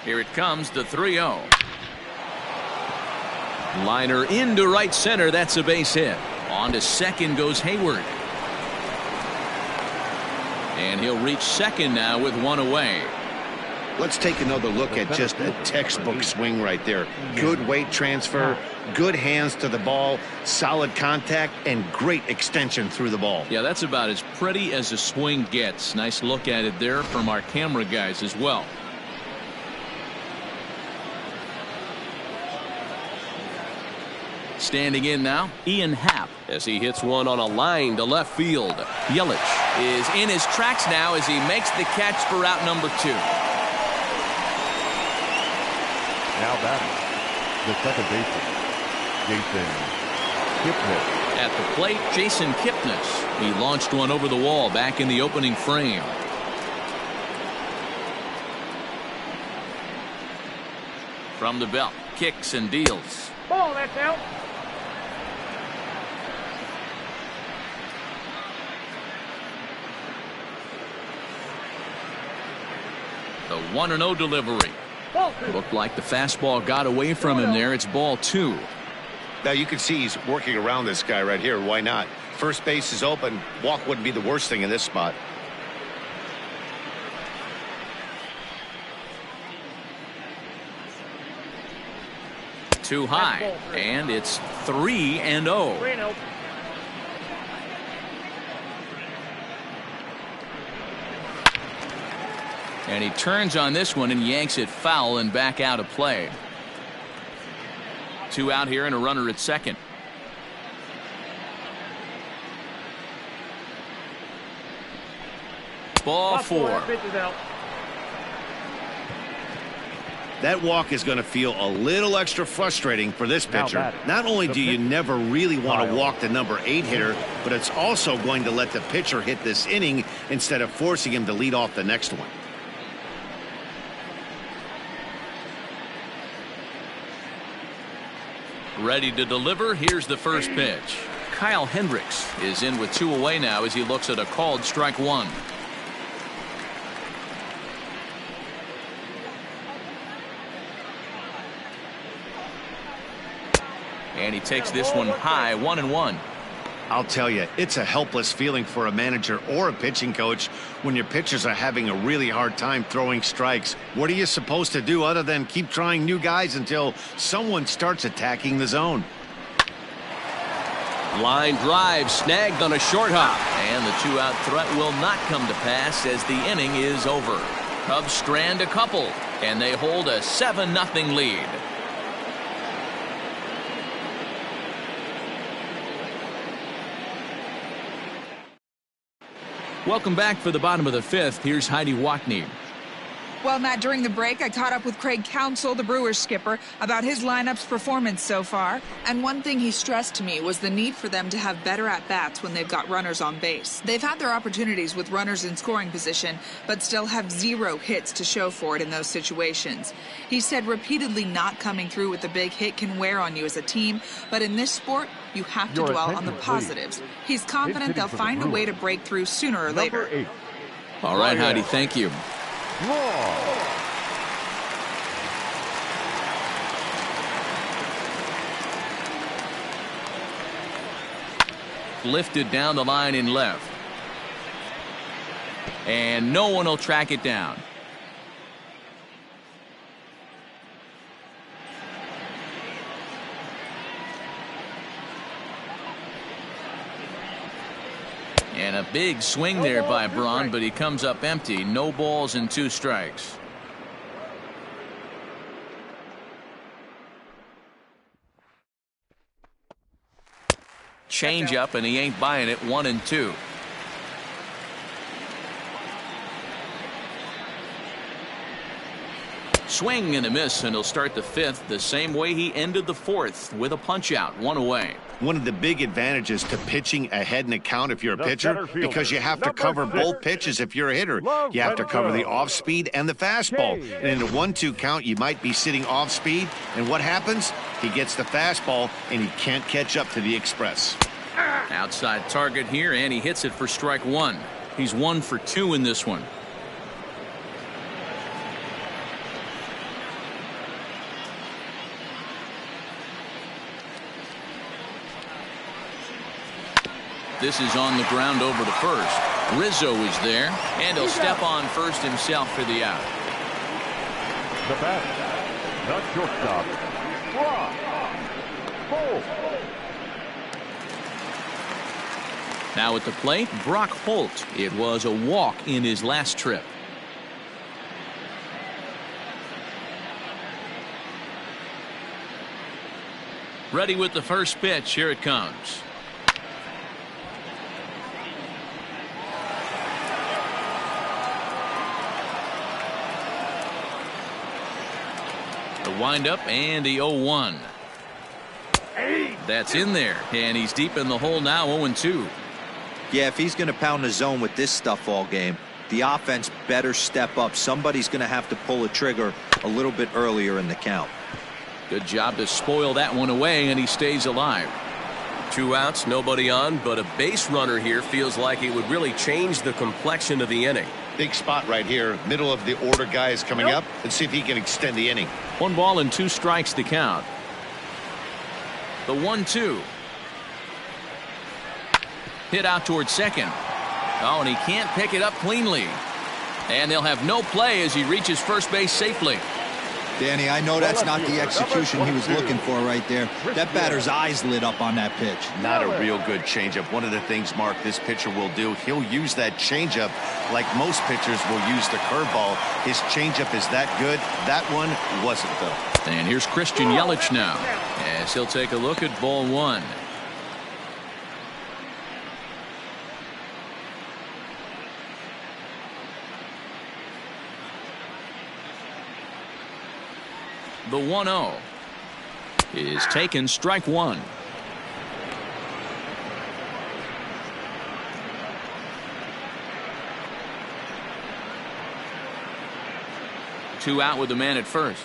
A: Here it comes, the 3-0. Liner into right center. That's a base hit. On to second goes Hayward. And he'll reach second now with 1 away.
B: Let's take another look at just a textbook swing right there. Good weight transfer, good hands to the ball, solid contact, and great extension through the ball.
A: Yeah, that's about as pretty as a swing gets. Nice look at it there from our camera guys as well. Standing in now, Ian Happ, as he hits one on a line to left field. Yelich is in his tracks now as he makes the catch for out number 2.
C: Now batting. The second baseman, Jason Kipnis.
A: At the plate, Jason Kipnis. He launched one over the wall back in the opening frame. From the belt, kicks and deals.
G: Ball, that's out.
A: The 1-0 delivery.
G: Ball 2.
A: Looked like the fastball got away from him there. It's ball 2.
B: Now you can see he's working around this guy right here. Why not? First base is open. Walk wouldn't be the worst thing in this spot.
A: Too high, and it's 3-0.
G: 3-0.
A: And he turns on this one and yanks it foul and back out of play. 2 out here and a runner at second. Ball 4.
G: Pitch is out.
B: That walk is going to feel a little extra frustrating for this pitcher. Not only do you never really want to walk the number 8 hitter, but it's also going to let the pitcher hit this inning instead of forcing him to lead off the next one.
A: Ready to deliver. Here's the first pitch. Kyle Hendricks is in with 2 away now as he looks at a called strike 1. And he takes this one high, 1-1.
B: I'll tell you, it's a helpless feeling for a manager or a pitching coach when your pitchers are having a really hard time throwing strikes. What are you supposed to do other than keep trying new guys until someone starts attacking the zone?
E: Line drive snagged on a short hop.
A: And the 2-out threat will not come to pass as the inning is over. Cubs strand a couple, and they hold a 7-0 lead. Welcome back for the bottom of the 5th. Here's Heidi Wackney.
F: Well, Matt, during the break, I caught up with Craig Counsell, the Brewers skipper, about his lineup's performance so far. And one thing he stressed to me was the need for them to have better at-bats when they've got runners on base. They've had their opportunities with runners in scoring position, but still have 0 hits to show for it in those situations. He said repeatedly not coming through with the big hit can wear on you as a team, but in this sport, you have to dwell on the positives. He's confident they'll find a way to break through sooner or later.
A: All right, Heidi, thank you. Lifted down the line in left. And no one will track it down. And a big swing there by Braun, but he comes up empty. No balls and 2 strikes. Change up, and he ain't buying it. 1-2. Swing and a miss, and he'll start the 5th the same way he ended the 4th, with a punch out, 1 away.
B: One of the big advantages to pitching ahead in a count if you're a pitcher, because you have to cover both pitches if you're a hitter. You have to cover the off speed and the fastball. And in a 1-2 count, you might be sitting off speed, and what happens? He gets the fastball, and he can't catch up to the express.
A: Outside target here, and he hits it for strike 1. He's 1 for 2 in this one. This is on the ground over to first. Rizzo is there, and he'll step on first himself for the out.
C: The bat, not shortstop, Brock Holt.
A: Now at the plate, Brock Holt. It was a walk in his last trip. Ready with the first pitch. Here it comes. The windup and the 0-1. That's in there, and he's deep in the hole now. 0-2.
D: Yeah, if he's going to pound the zone with this stuff all game, the offense better step up. Somebody's going to have to pull a trigger a little bit earlier in the count.
A: Good job to spoil that one away, and he stays alive.
E: 2 outs, nobody on, but a base runner here feels like it would really change the complexion of the inning.
B: Big spot right here. Middle of the order guy is coming up. Let's see if he can extend the inning.
A: 1 ball and 2 strikes to count. The 1-2. Hit out towards second. Oh, and he can't pick it up cleanly. And they'll have no play as he reaches first base safely.
D: Danny, I know that's not the execution he was looking for right there. That batter's eyes lit up on that pitch.
B: Not a real good changeup. One of the things, Mark, this pitcher will do, he'll use that changeup like most pitchers will use the curveball. His changeup is that good. That one wasn't, though.
A: And here's Christian Yelich now, as he'll take a look at ball 1. The 1-0 is taken, strike 1. Two out with the man at first.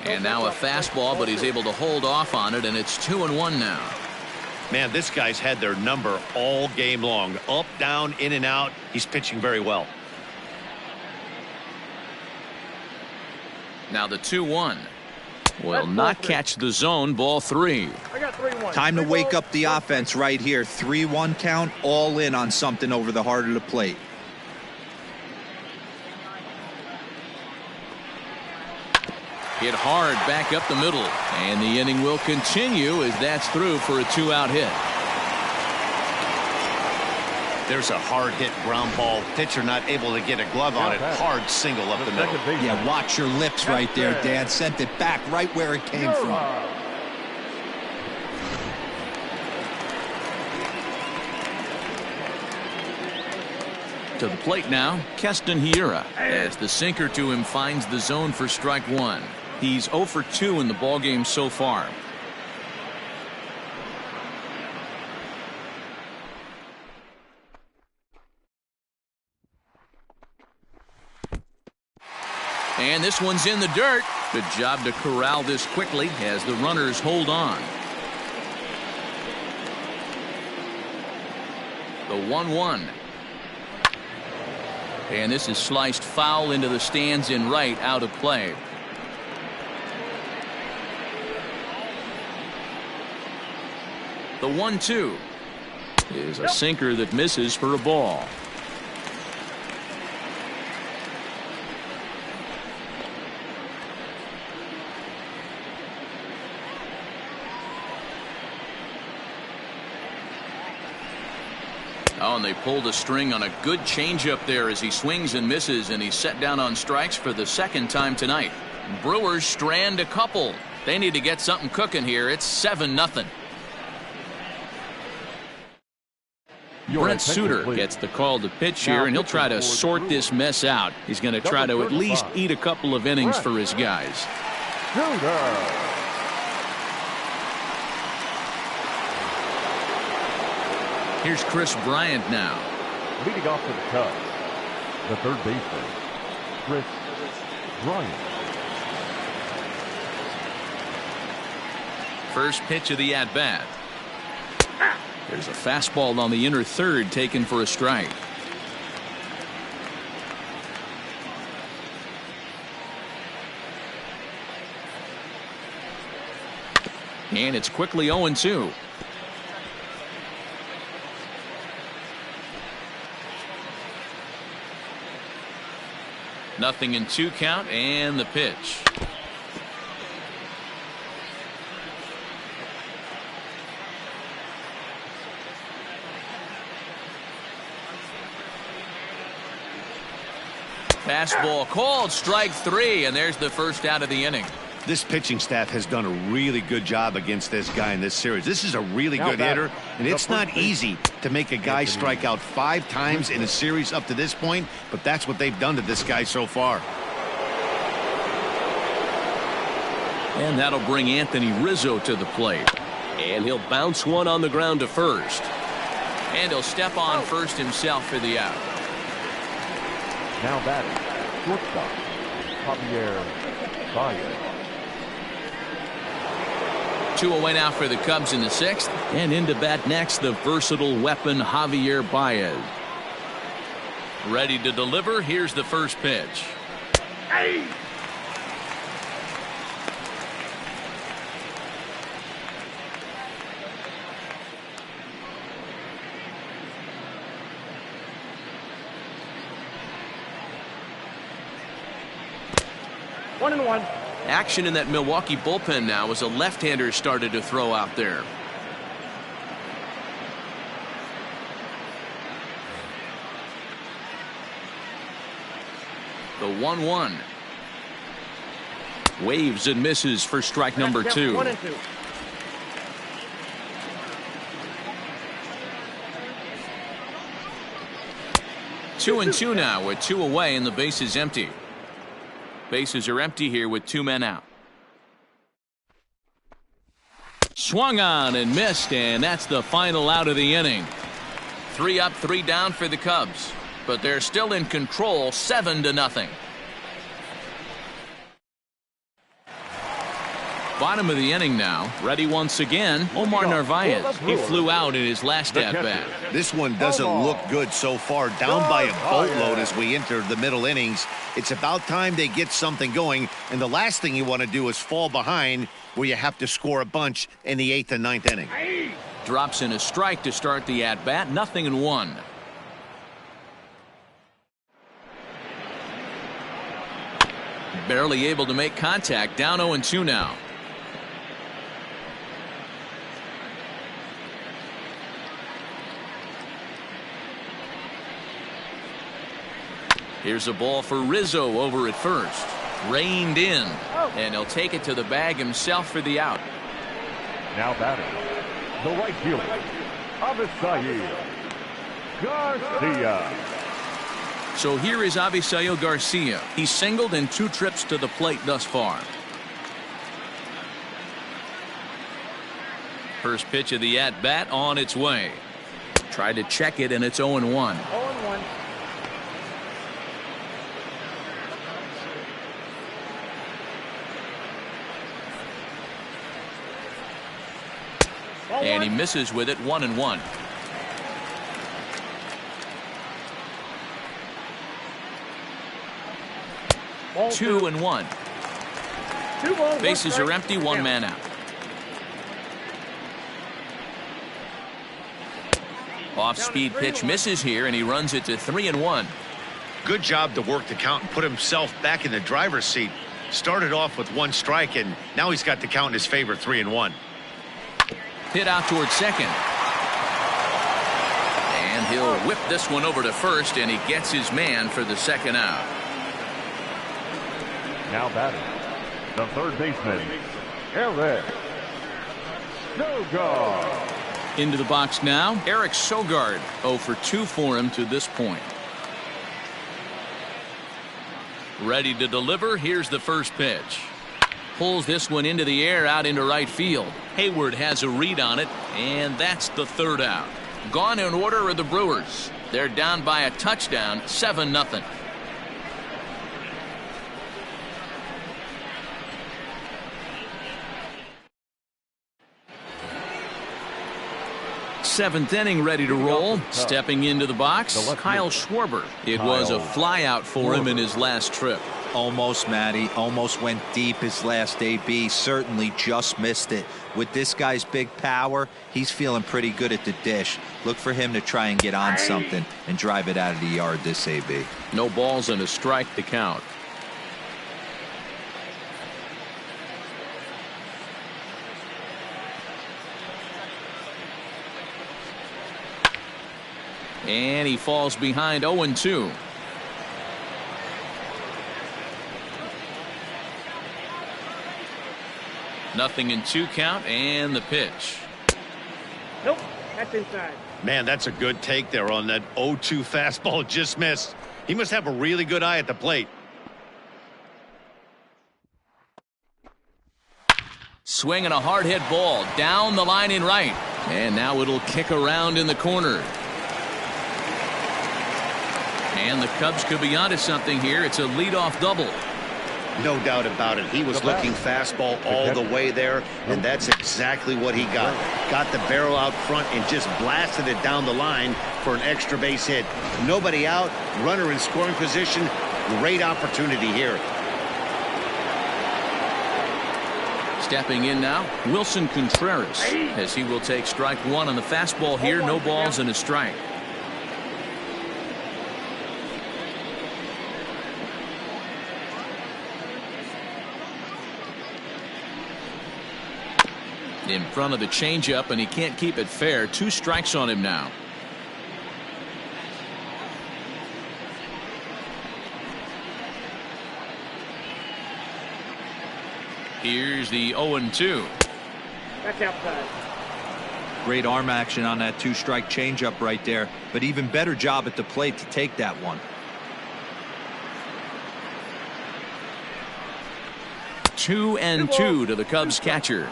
A: And now a fastball, but he's able to hold off on it, and it's 2-1 now.
B: Man, this guy's had their number all game long. Up, down, in and out. He's pitching very well.
A: Now the 2-1 will not catch the zone. Ball 3.
G: I got 3-1.
D: Time to wake up the offense right here. 3-1 count, all in on something over the heart of the plate.
A: Hit hard back up the middle, and the inning will continue as that's through for a 2-out hit.
B: There's a hard hit ground ball. Pitcher not able to get a glove on it. Hard single up the middle.
D: Yeah, watch your lips right there, Dad. Sent it back right where it came from.
A: To the plate now, Keston Hiura, as the sinker to him finds the zone for strike 1. He's 0 for 2 in the ballgame so far. And this one's in the dirt. Good job to corral this quickly as the runners hold on. The 1-1. And this is sliced foul into the stands in right, out of play. The 1-2 is a sinker that misses for a ball. Oh, and they pulled a string on a good changeup there as he swings and misses, and he's set down on strikes for the second time tonight. Brewers strand a couple. They need to get something cooking here. It's 7-0. Brent Suter gets the call to pitch here, and he'll try to sort this mess out. He's going to try to at least eat a couple of innings for his guys. Here's Chris Bryant now.
C: Leading off for the Cubs, the third baseman, Chris Bryant.
A: First pitch of the at-bat. There's a fastball on the inner third taken for a strike. And it's quickly 0-2. Nothing in 2 count, and the pitch. Fastball called, strike 3, and there's the first out of the inning.
B: This pitching staff has done a really good job against this guy in this series. This is a really good hitter, and it's not easy to make a guy strike out 5 times in a series up to this point, but that's what they've done to this guy so far.
A: And that'll bring Anthony Rizzo to the plate.
E: And he'll bounce one on the ground to first.
A: And he'll step on first himself for the out.
C: Now batting, shortstop, Javier Baez.
A: 2 away now for the Cubs in the 6th. And into bat next, the versatile weapon Javier Baez. Ready to deliver. Here's the first pitch.
G: Hey! One and one.
A: Action in that Milwaukee bullpen now as a left-hander started to throw out there. The 1-1. Waves and misses for strike number 2.
G: 1 and 2.
A: Two and 2 now with 2 away and the base is empty. Bases are empty here with 2 men out. Swung on and missed, and that's the final out of the inning. 3 up, 3 down for the Cubs, but they're still in control, 7-0. Bottom of the inning now. Ready once again, Omar Narvaez. He flew out in his last at-bat.
B: This one doesn't look good so far. Down by a boatload as we enter the middle innings. It's about time they get something going, and the last thing you want to do is fall behind where you have to score a bunch in the 8th and 9th inning.
A: Drops in a strike to start the at-bat. 0-1. Barely able to make contact. Down 0-2 now. Here's a ball for Rizzo over at first. Reined in, and he'll take it to the bag himself for the out.
C: Now batting, the right fielder, Avisail Garcia.
A: So here is Avisail Garcia. He's singled in 2 trips to the plate thus far. First pitch of the at-bat on its way. Tried to check it, and it's 0-1.
G: 0-1.
A: And he misses with it. 1-1.
G: Ball
A: 2-1.
G: 2 balls,
A: Bases are empty. 1 man out. Off-speed pitch misses here, and he runs it to 3-1.
B: Good job to work the count and put himself back in the driver's seat. Started off with 1 strike, and now he's got the count in his favor, 3-1.
A: Hit out towards second. And he'll whip this one over to first, and he gets his man for the second out.
C: Now batting, the third baseman, Eric Sogard.
A: Into the box now, Eric Sogard. 0 for 2 for him to this point. Ready to deliver. Here's the first pitch. Pulls this one into the air out into right field. Hayward has a read on it, and that's the third out. Gone in order are the Brewers. They're down by a touchdown, 7-0. Seventh inning ready to roll. Stepping into the box, Kyle Schwarber. It was a flyout for him in his last trip.
D: Almost, Matty. Almost went deep his last AB. Certainly just missed it. With this guy's big power, he's feeling pretty good at the dish. Look for him to try and get on something and drive it out of the yard this AB.
A: No balls and a strike to count. And he falls behind 0-2. Nothing in 2 count, and the pitch.
G: Nope, that's inside.
B: Man, that's a good take there on that 0-2 fastball. Just missed. He must have a really good eye at the plate.
A: Swinging a hard hit ball down the line in right. And now it'll kick around in the corner. And the Cubs could be onto something here. It's a leadoff double.
B: No doubt about it. He was looking fastball all the way there, and that's exactly what he got. Got the barrel out front and just blasted it down the line for an extra base hit. Nobody out, runner in scoring position. Great opportunity here.
A: Stepping in now, Wilson Contreras, as he will take strike 1 on the fastball here. No balls and a strike. In front of the changeup, and he can't keep it fair. 2 strikes on him now. Here's the 0-2.
G: That's outside.
D: Great arm action on that 2-strike changeup right there, but even better job at the plate to take that one.
A: 2-2 to the Cubs catcher.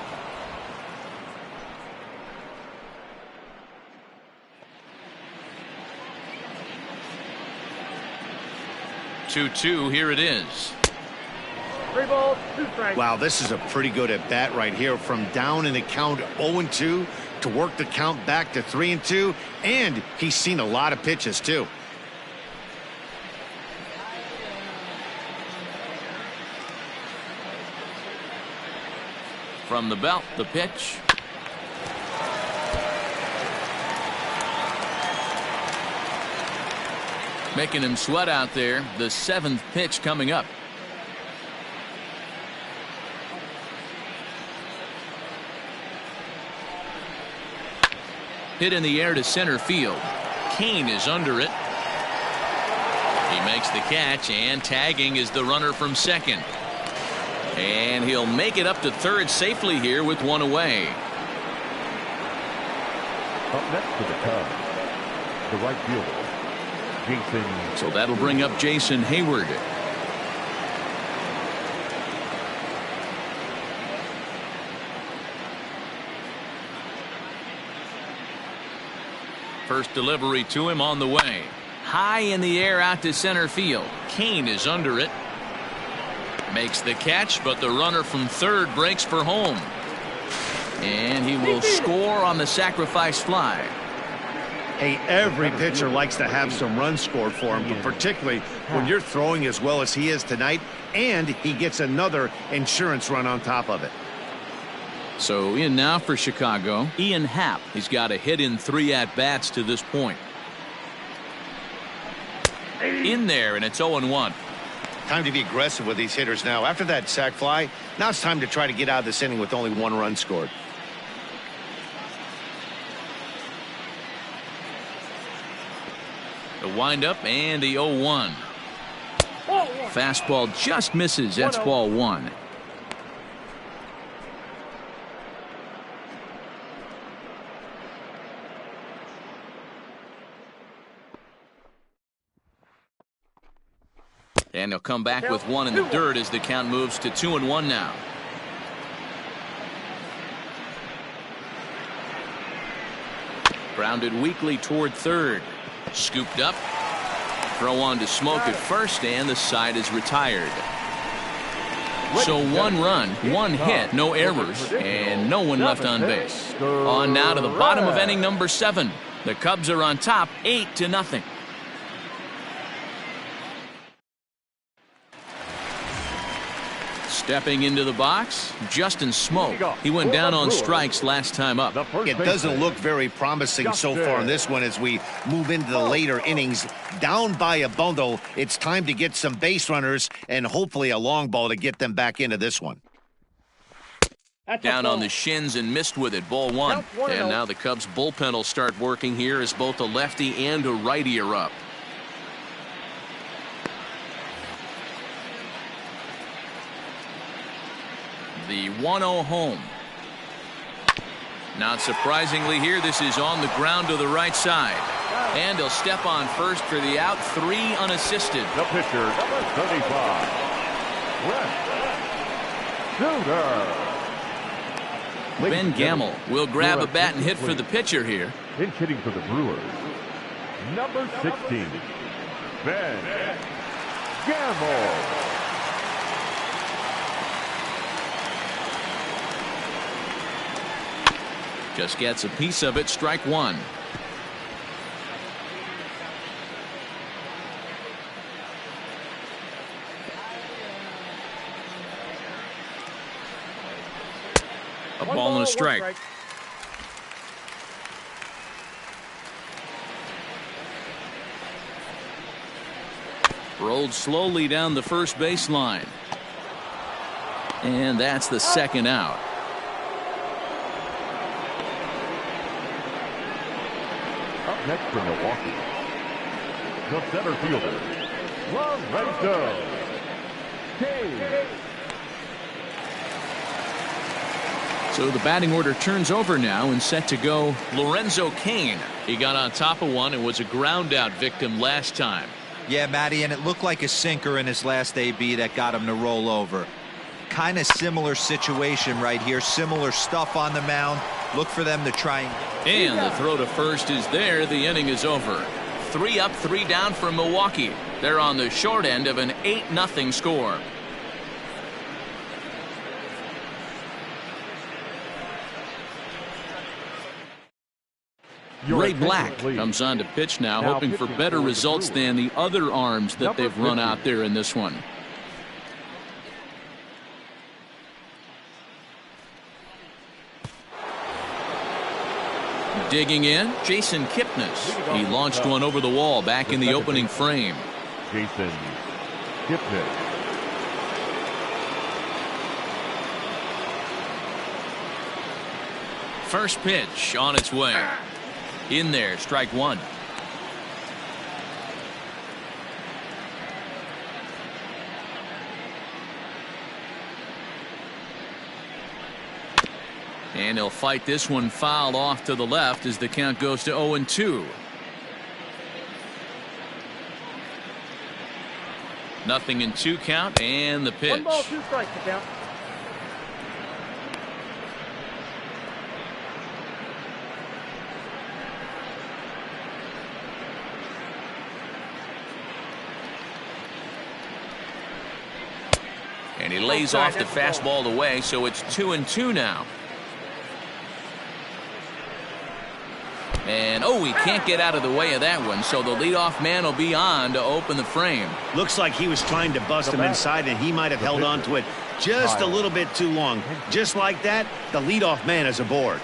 A: 2-2, here it is.
G: 3 balls, 2 strikes.
B: Wow, this is a pretty good at bat right here. From down in the count 0-2 to work the count back to 3-2, and he's seen a lot of pitches too.
A: From the belt, the pitch. Making him sweat out there. The 7th pitch coming up. Hit in the air to center field. Kane is under it. He makes the catch, and tagging is the runner from second. And he'll make it up to third safely here with 1 away.
C: Up next to the Cubs, the right fielder, Jason.
A: So that'll bring up Jason Hayward. First delivery to him on the way. High in the air out to center field. Kane is under it. Makes the catch, but the runner from third breaks for home. And he will score on the sacrifice fly.
B: Hey, every pitcher likes to have some runs scored for him, but particularly when you're throwing as well as he is tonight, and he gets another insurance run on top of it.
A: So in now for Chicago, Ian Happ. He's got a hit in 3 at-bats to this point. In there, and it's 0-1.
B: Time to be aggressive with these hitters now. After that sac fly, now it's time to try to get out of this inning with only 1 run scored.
A: The windup and the 0-1. Fastball just misses. That's ball one. And he'll come back with one in the dirt as the count moves to 2-1 now. Grounded weakly toward third. Scooped up. Throw on to Smoke at first, and the side is retired. So 1 run, 1 hit, no errors, and no one left on base. On now to the bottom of inning number 7. The Cubs are on top 8-0. Stepping into the box, Justin Smoke. He went down on strikes last time up.
B: It doesn't look very promising so far in this one as we move into the later innings. Down by a bundle, it's time to get some base runners and hopefully a long ball to get them back into this one.
A: Down on the shins and missed with it, ball one. And now the Cubs bullpen will start working here as both a lefty and a righty are up. The 1-0 home. Not surprisingly here, this is on the ground to the right side. And he'll step on first for the out, 3 unassisted.
C: The pitcher, number 35, Shooter.
A: Ben Gamble will grab a bat and hit for the pitcher here.
C: Pinch hitting for the Brewers, number 16, Ben Gamble.
A: Just gets a piece of it, strike one. A ball and a strike. Rolled slowly down the first baseline. And that's the second out.
C: Up next from Milwaukee, the center fielder, Lorenzo Cain.
A: So the batting order turns over now and set to go Lorenzo Cain. He got on top of one and was a ground out victim last time.
D: Yeah, Matty, and it looked like a sinker in his last AB that got him to roll over. Kind of similar situation right here. Similar stuff on the mound. Look for them to try
A: and the throw to first is there. The inning is over. 3 up, 3 down for Milwaukee. They're on the short end of an 8-0 score. Ray Black comes on to pitch now, hoping for better results than the other arms that they've run out there in this one. Digging in, Jason Kipnis. He launched one over the wall back in the opening frame.
C: Jason Kipnis.
A: First pitch on its way. In there, strike one. And he'll fight this one foul off to the left as the count goes to 0-2. Nothing in 2 count, and the pitch.
G: 1 ball, 2 strikes to count.
A: And he lays off the fastball away, so it's 2-2 now. And he can't get out of the way of that one, so the leadoff man will be on to open the frame.
B: Looks like he was trying to bust him inside, and he might have held on to it just a little bit too long. Just like that, the leadoff man is aboard.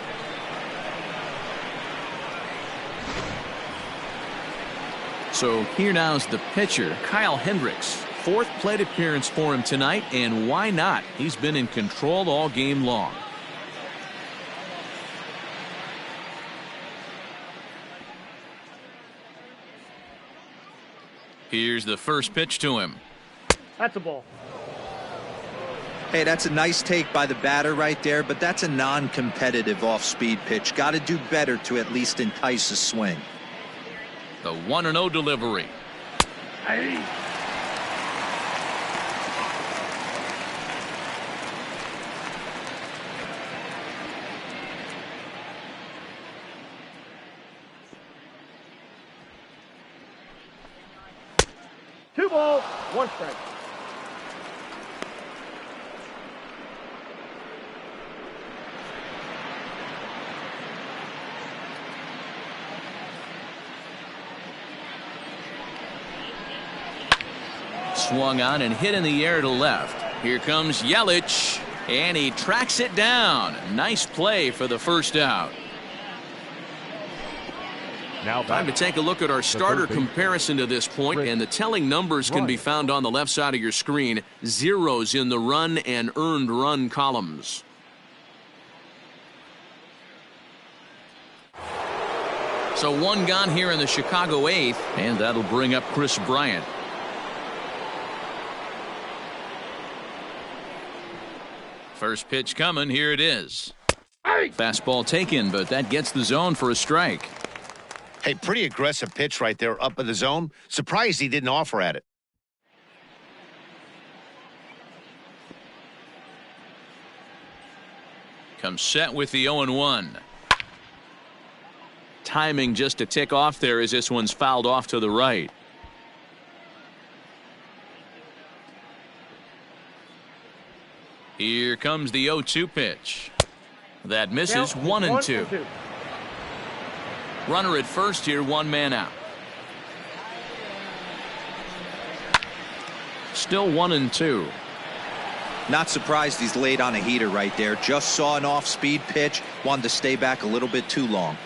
A: So here now is the pitcher, Kyle Hendricks. 4th plate appearance for him tonight, and why not? He's been in control all game long. Here's the first pitch to him.
G: That's a ball.
D: Hey, that's a nice take by the batter right there, but that's a non-competitive off-speed pitch. Got to do better to at least entice a swing.
A: The 1-0 delivery.
G: Hey. Two balls, one strike.
A: Swung on and hit in the air to left. Here comes Yelich, and he tracks it down. Nice play for the first out.
C: Now
A: Time to take a look at our starter comparison to this point, and the telling numbers can be found on the left side of your screen. Zeros in the run and earned run columns. So one gone here in the Chicago eighth, and that'll bring up Chris Bryant. First pitch coming, here it is. Fastball taken, but that gets the zone for a strike.
B: Hey, pretty aggressive pitch right there up in the zone. Surprised he didn't offer at it.
A: Comes set with the 0-1. Timing just to tick off there as this one's fouled off to the right. Here comes the 0-2 pitch. That misses. 1-2. Runner at first here, one man out. Still 1-2.
D: Not surprised he's laid on a heater right there. Just saw an off-speed pitch. Wanted to stay back a little bit too long.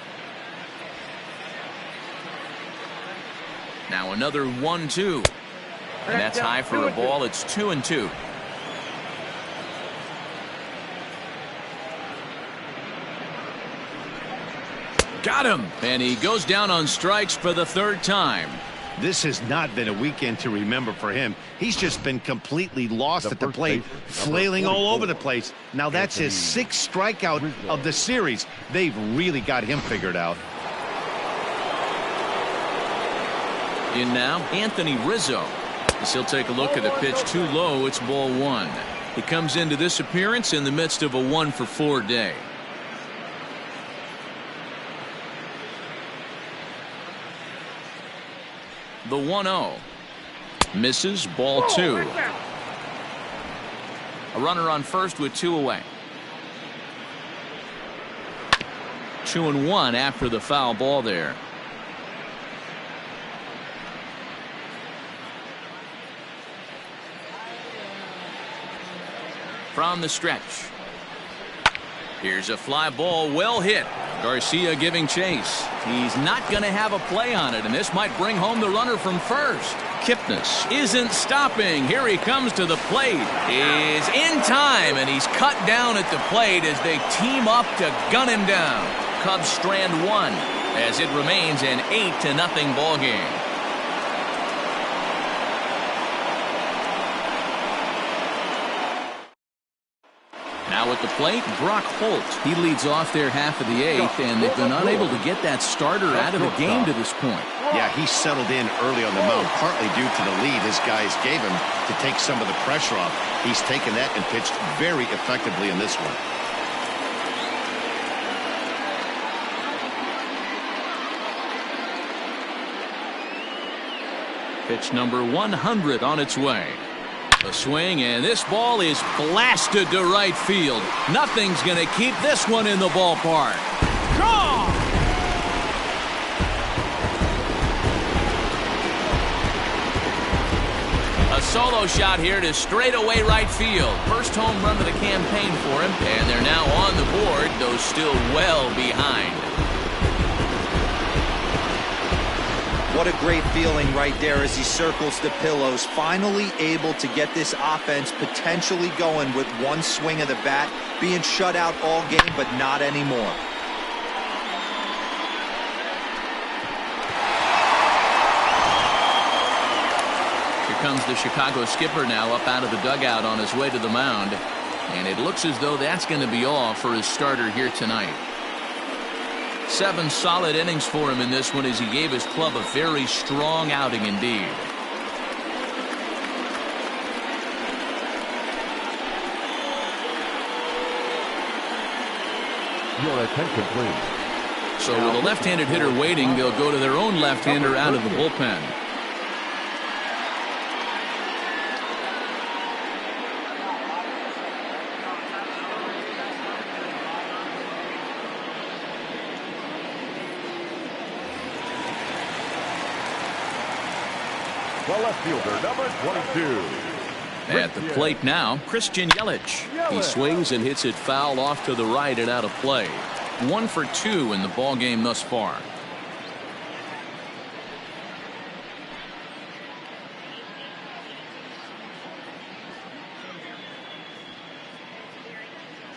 A: Now another 1-2. And that's high for a ball. It's 2-2. Got him. And he goes down on strikes for the third time.
B: This has not been a weekend to remember for him. He's just been completely lost at the plate, flailing all over the place. Now that's his 6th strikeout of the series. They've really got him figured out.
A: In now, Anthony Rizzo. As he'll take a look at a pitch too low, it's ball one. He comes into this appearance in the midst of a 1-for-4 day. The 1-0. Misses, ball two. A runner on first with 2 away. 2-1 after the foul ball there. From the stretch. Here's a fly ball, well hit. Garcia giving chase. He's not going to have a play on it, and this might bring home the runner from first. Kipnis isn't stopping. Here he comes to the plate. Is in time, and he's cut down at the plate as they team up to gun him down. Cubs strand one as it remains an 8-0 ball game. Now at the plate, Brock Holt. He leads off their half of the 8th, and they've been unable to get that starter out of the game to this point.
B: Yeah, he settled in early on the mound, partly due to the lead his guys gave him to take some of the pressure off. He's taken that and pitched very effectively in this one.
A: Pitch number 100 on its way. A swing, and this ball is blasted to right field. Nothing's going to keep this one in the ballpark. Gone! A solo shot here to straightaway right field. First home run of the campaign for him, and they're now on the board, though still well behind.
D: What a great feeling right there as he circles the pillows. Finally able to get this offense potentially going with one swing of the bat. Being shut out all game, but not anymore.
A: comes the Chicago skipper now up out of the dugout on his way to the mound. And it looks as though that's going to be all for his starter here tonight. 7 solid innings for him in this one as he gave his club a very strong outing indeed.
C: Your attention, please.
A: So with a left-handed hitter waiting, they'll go to their own left-hander out of the bullpen.
C: The left fielder, number 22.
A: At the plate now, Christian Yelich.
E: He swings and hits it foul off to the right and out of play.
A: 1 for 2 in the ball game thus far.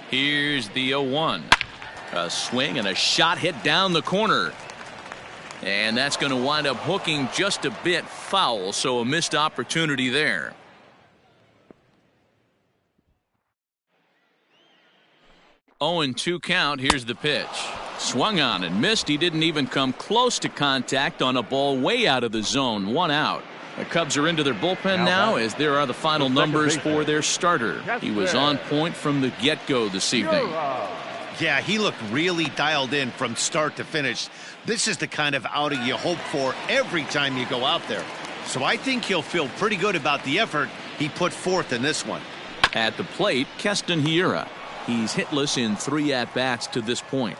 A: Here's the 0-1. A swing and a shot hit down the corner. And that's going to wind up hooking just a bit foul, so a missed opportunity there. Oh, and 2 count. Here's the pitch. Swung on and missed. He didn't even come close to contact on a ball way out of the zone. 1 out. The Cubs are into their bullpen now as there are the final numbers for their starter. He was on point from the get-go this evening.
B: Yeah, he looked really dialed in from start to finish. This is the kind of outing you hope for every time you go out there. So I think he'll feel pretty good about the effort he put forth in this one.
A: At the plate, Keston Hiura. He's hitless in 3 at-bats to this point.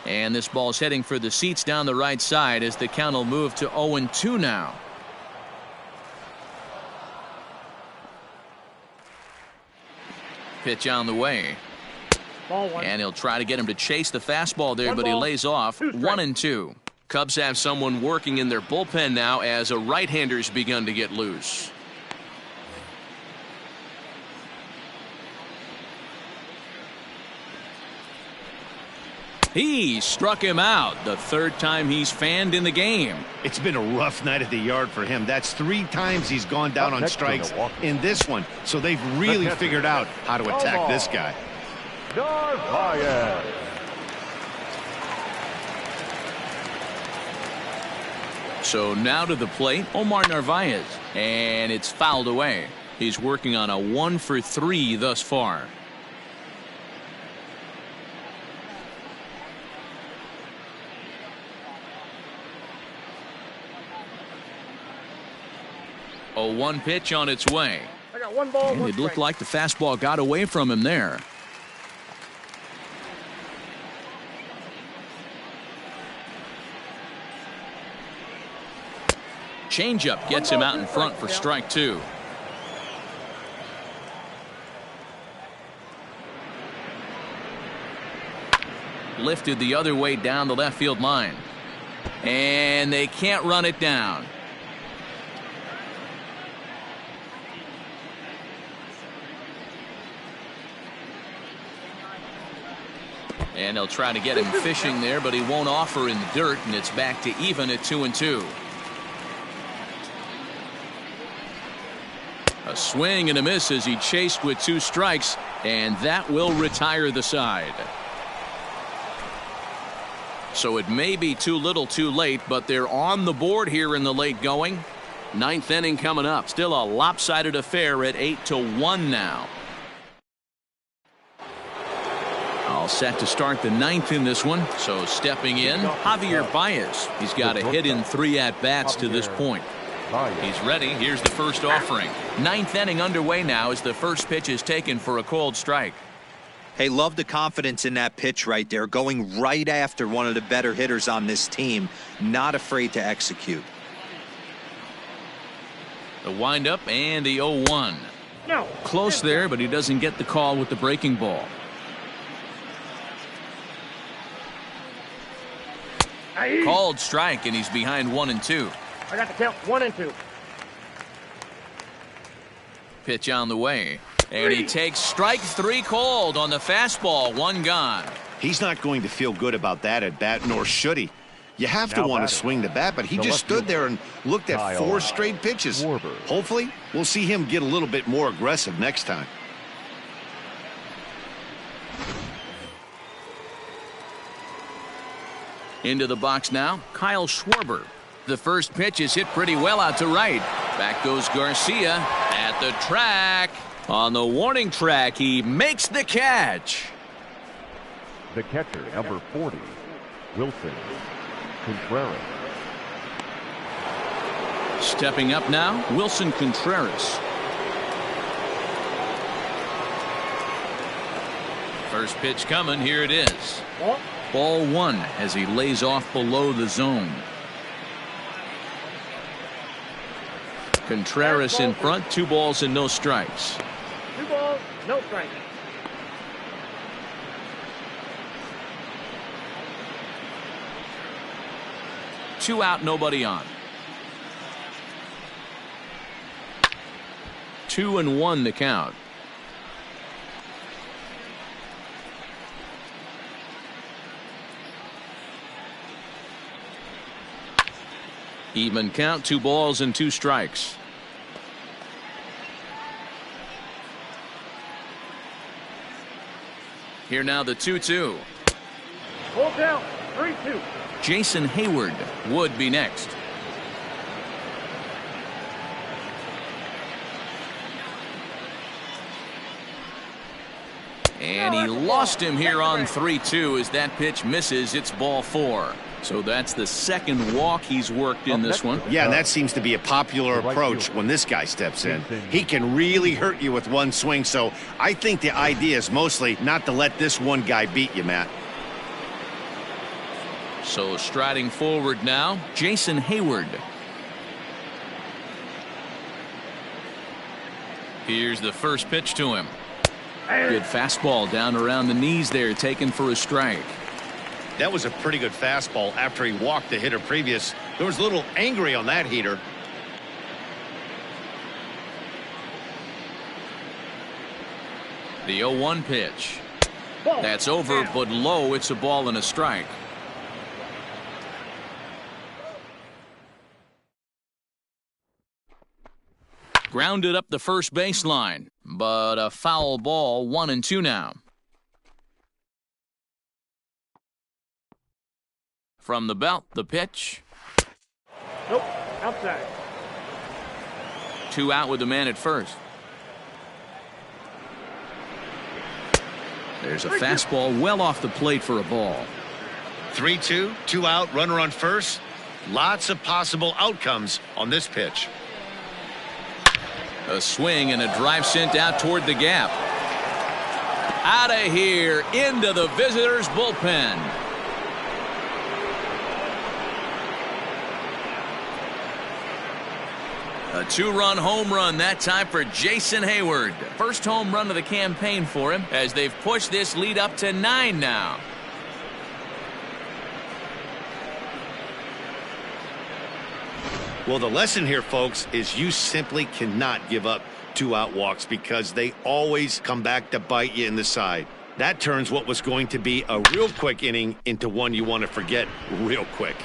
A: And this ball's heading for the seats down the right side as the count will move to 0-2 now. Pitch on the way.
G: Ball 1.
A: And he'll try to get him to chase the fastball there, but he lays off.
G: 2 strikes.
A: 1-2. Cubs have someone working in their bullpen now as a right-hander's begun to get loose. He struck him out the 3rd time he's fanned in the game.
B: It's been a rough night at the yard for him. That's 3 times he's gone down on strikes in this one. So they've really figured out how to attack this guy.
C: Narvaez.
A: So now to the plate, Omar Narvaez. And it's fouled away. He's working on a 1 for 3 thus far. A 1 pitch on its way.
G: I got 1 ball,
A: And
G: 1
A: it looked
G: strike.
A: like the fastball got away from him there. Changeup gets him out in front for strike 2. Lifted the other way down the left field line. And they can't run it down. And they'll try to get him fishing there, but he won't offer in the dirt, and it's back to even at 2-2. A swing and a miss as he chased with 2 strikes, and that will retire the side. So it may be too little too late, but they're on the board here in the late going. 9th inning coming up. Still a lopsided affair at 8-1 now. All set to start the 9th in this one. So stepping in, Javier Baez. He's got a hit in 3 at-bats to this point. He's ready. Here's the first offering. 9th inning underway now as the first pitch is taken for a cold strike.
D: Hey, love the confidence in that pitch right there, going right after one of the better hitters on this team, not afraid to execute.
A: The windup and the 0-1.
G: No.
A: Close there, but he doesn't get the call with the breaking ball. Called strike, and he's behind 1-2.
G: I got the count. 1-2.
A: Pitch on the way. And he takes strike 3 called on the fastball. 1 gone.
B: He's not going to feel good about that at bat, nor should he. You have to want to swing the bat, but he just stood there and looked at 4 straight pitches. Hopefully, we'll see him get a little bit more aggressive next time.
A: Into the box now, Kyle Schwarber. The first pitch is hit pretty well out to right. Back goes Garcia at the track. On the warning track, he makes the catch.
C: The catcher, number 40, Wilson Contreras.
A: Stepping up now, Wilson Contreras. First pitch coming, here it is. Ball 1 as he lays off below the zone. Contreras in front, 2 balls and no strikes.
G: 2 balls, no strikes.
A: Two out, nobody on. 2-1 the count. Even count, 2 balls and 2 strikes. Here now the 2-2.
G: Full count, 3-2.
A: Jason Hayward would be next. And he lost him here on 3-2 as that pitch misses. It's ball 4. So that's the second walk he's worked in this one.
B: Yeah, and that seems to be a popular approach when this guy steps in. He can really hurt you with 1 swing, so I think the idea is mostly not to let this one guy beat you, Matt.
A: So striding forward now, Jason Hayward. Here's the first pitch to him. Good fastball down around the knees there, taken for a strike.
B: That was a pretty good fastball after he walked the hitter previous. There was a little angry on that heater.
A: The 0-1 pitch. That's over, but low. It's a ball and a strike. Grounded up the first baseline, but a foul ball. 1-2 now. From the belt, the pitch.
G: Nope, outside.
A: 2 out with the man at first. There's a fastball well off the plate for a ball.
B: 3-2, 2 out, runner on first. Lots of possible outcomes on this pitch.
A: A swing and a drive sent out toward the gap. Out of here, into the visitors' bullpen. A 2-run home run that time for Jason Hayward. First home run of the campaign for him as they've pushed this lead up to 9 now.
B: Well, the lesson here, folks, is you simply cannot give up 2-out walks because they always come back to bite you in the side. That turns what was going to be a real quick inning into one you want to forget real quick.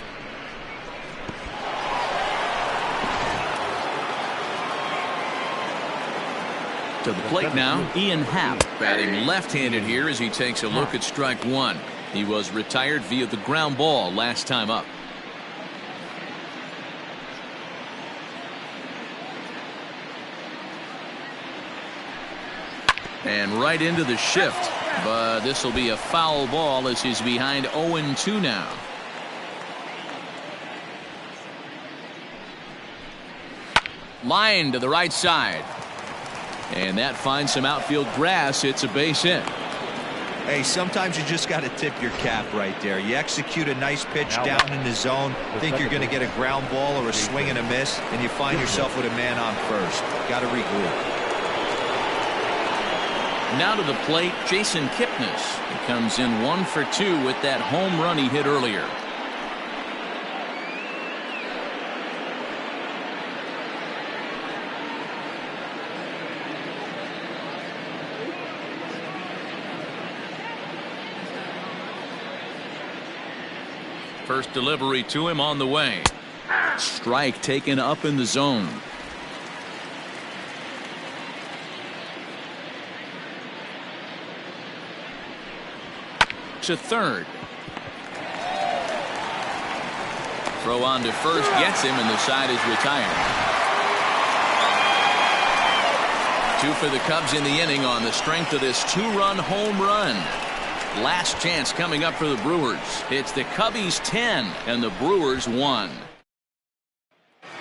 A: To the plate now, Ian Happ, batting left-handed here as he takes a look at strike 1. He was retired via the ground ball last time up. And right into the shift, but this will be a foul ball as he's behind 0-2 now. Line to the right side. And that finds some outfield grass. It's a base hit.
D: Hey, sometimes you just got to tip your cap right there. You execute a nice pitch down in the zone, think you're going to get a ground ball or a swing and a miss, and you find yourself with a man on first. Got to regroup.
A: Now to the plate, Jason Kipnis. He comes in 1 for 2 with that home run he hit earlier. First delivery to him on the way. Strike taken up in the zone. To third. Throw on to first gets him, and the side is retired. 2 for the Cubs in the inning on the strength of this 2-run home run. Last chance coming up for the Brewers. It's the Cubbies 10 and the Brewers 1.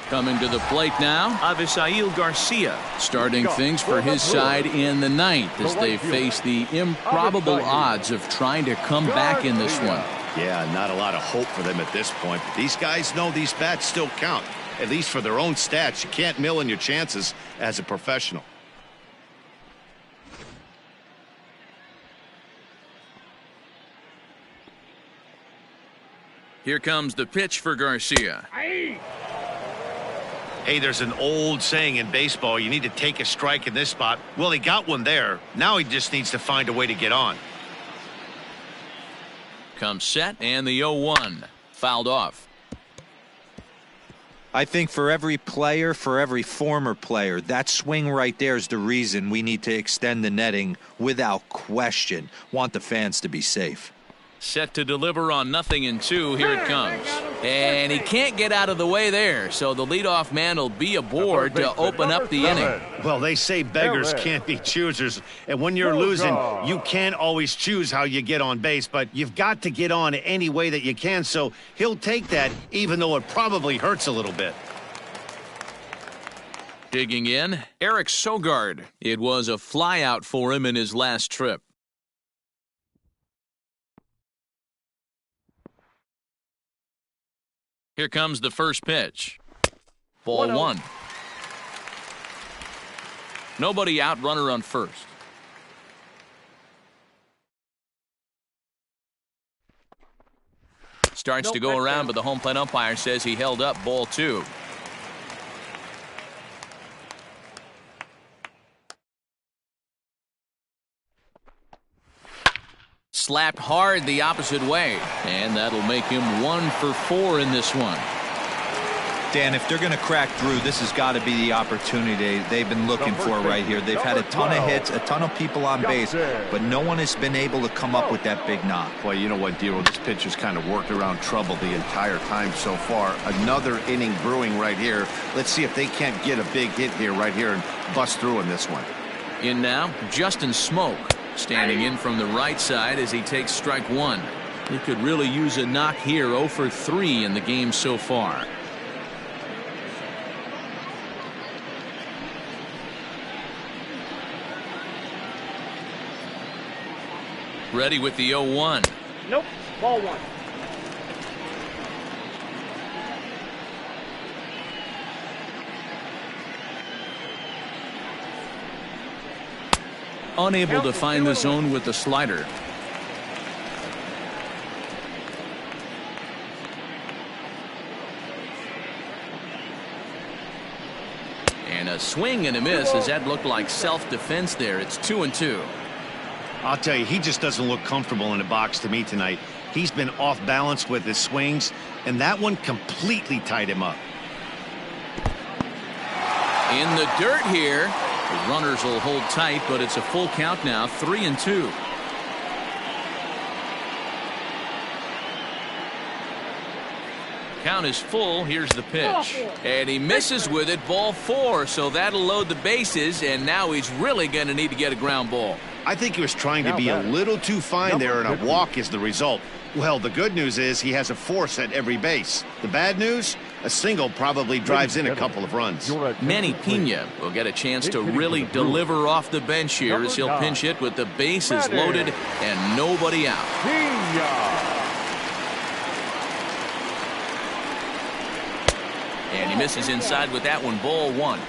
A: Coming to the plate now, Avisail Garcia, starting things for his side in the ninth as they face the improbable odds of trying to come back in this one.
B: Yeah, not a lot of hope for them at this point. But these guys know these bats still count, at least for their own stats. You can't mill in your chances as a professional.
A: Here comes the pitch for Garcia.
B: Hey, there's an old saying in baseball, you need to take a strike in this spot. Well, he got one there. Now he just needs to find a way to get on.
A: Comes set, and the 0-1. Fouled off.
D: I think for every player, for every former player, that swing right there is the reason we need to extend the netting without question. Want the fans to be safe.
A: Set to deliver on 0-2. Here it comes. And he can't get out of the way there, so the leadoff man will be aboard to open up the inning.
B: Well, they say beggars can't be choosers, and when you're losing, you can't always choose how you get on base, but you've got to get on any way that you can, so he'll take that, even though it probably hurts a little bit.
A: Digging in, Eric Sogard. It was a flyout for him in his last trip. Here comes the first pitch. Ball 1. Nobody out, runner on first. Starts to go around, but the home plate umpire says he held up. Ball 2. Slapped hard the opposite way, and that'll make him 1 for 4 in this one.
D: Dan, if they're going to crack through, this has got to be the opportunity they've been looking for right here. They've had a ton of hits, a ton of people on base, but no one has been able to come up with that big knock.
B: Well, you know what, Dero, this pitcher's kind of worked around trouble the entire time so far. Another inning brewing right here. Let's see if they can't get a big hit here right here and bust through in this one.
A: In now, Justin Smoke. Standing in from the right side as he takes strike 1. He could really use a knock here. 0 for 3 in the game so far. Ready with the 0-1.
G: Nope. Ball 1.
A: Unable to find the zone with the slider. And a swing and a miss as that looked like self-defense there. It's 2-2.
B: I'll tell you, he just doesn't look comfortable in the box to me tonight. He's been off balance with his swings, and that one completely tied him up.
A: In the dirt here. The runners will hold tight, but it's a full count now, 3-2. Count is full. Here's the pitch. And he misses with it. Ball 4, so that'll load the bases, and now he's really going to need to get a ground ball.
B: I think he was trying to be a little too fine there, and a walk is the result. Well, the good news is he has a force at every base. The bad news? A single probably drives in a couple of runs.
A: Manny Pena will get a chance to really deliver off the bench here as he'll pinch hit with the bases loaded and nobody out. And he misses inside with that one. Ball 1.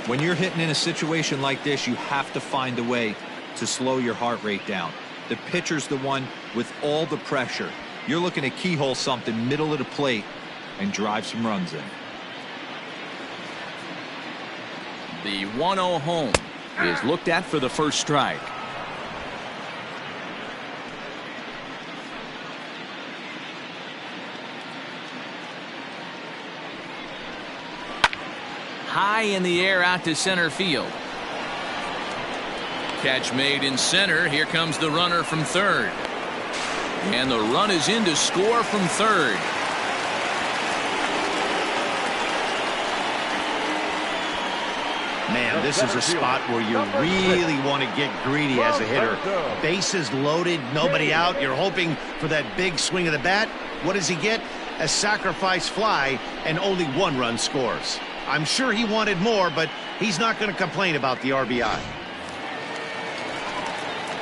D: When you're hitting in a situation like this, you have to find a way to slow your heart rate down. The pitcher's the one with all the pressure. You're looking to keyhole something middle of the plate and drive some runs in.
A: The 1-0 home is looked at for the first strike. high in the air out to center field. Catch made in center. Here comes the runner from third. And the run is in to score from third.
B: Man, this is a spot where you really want to get greedy as a hitter. Bases loaded, nobody out. You're hoping for that big swing of the bat. What does he get? A sacrifice fly, and only one run scores. I'm sure he wanted more, but he's not going to complain about the RBI.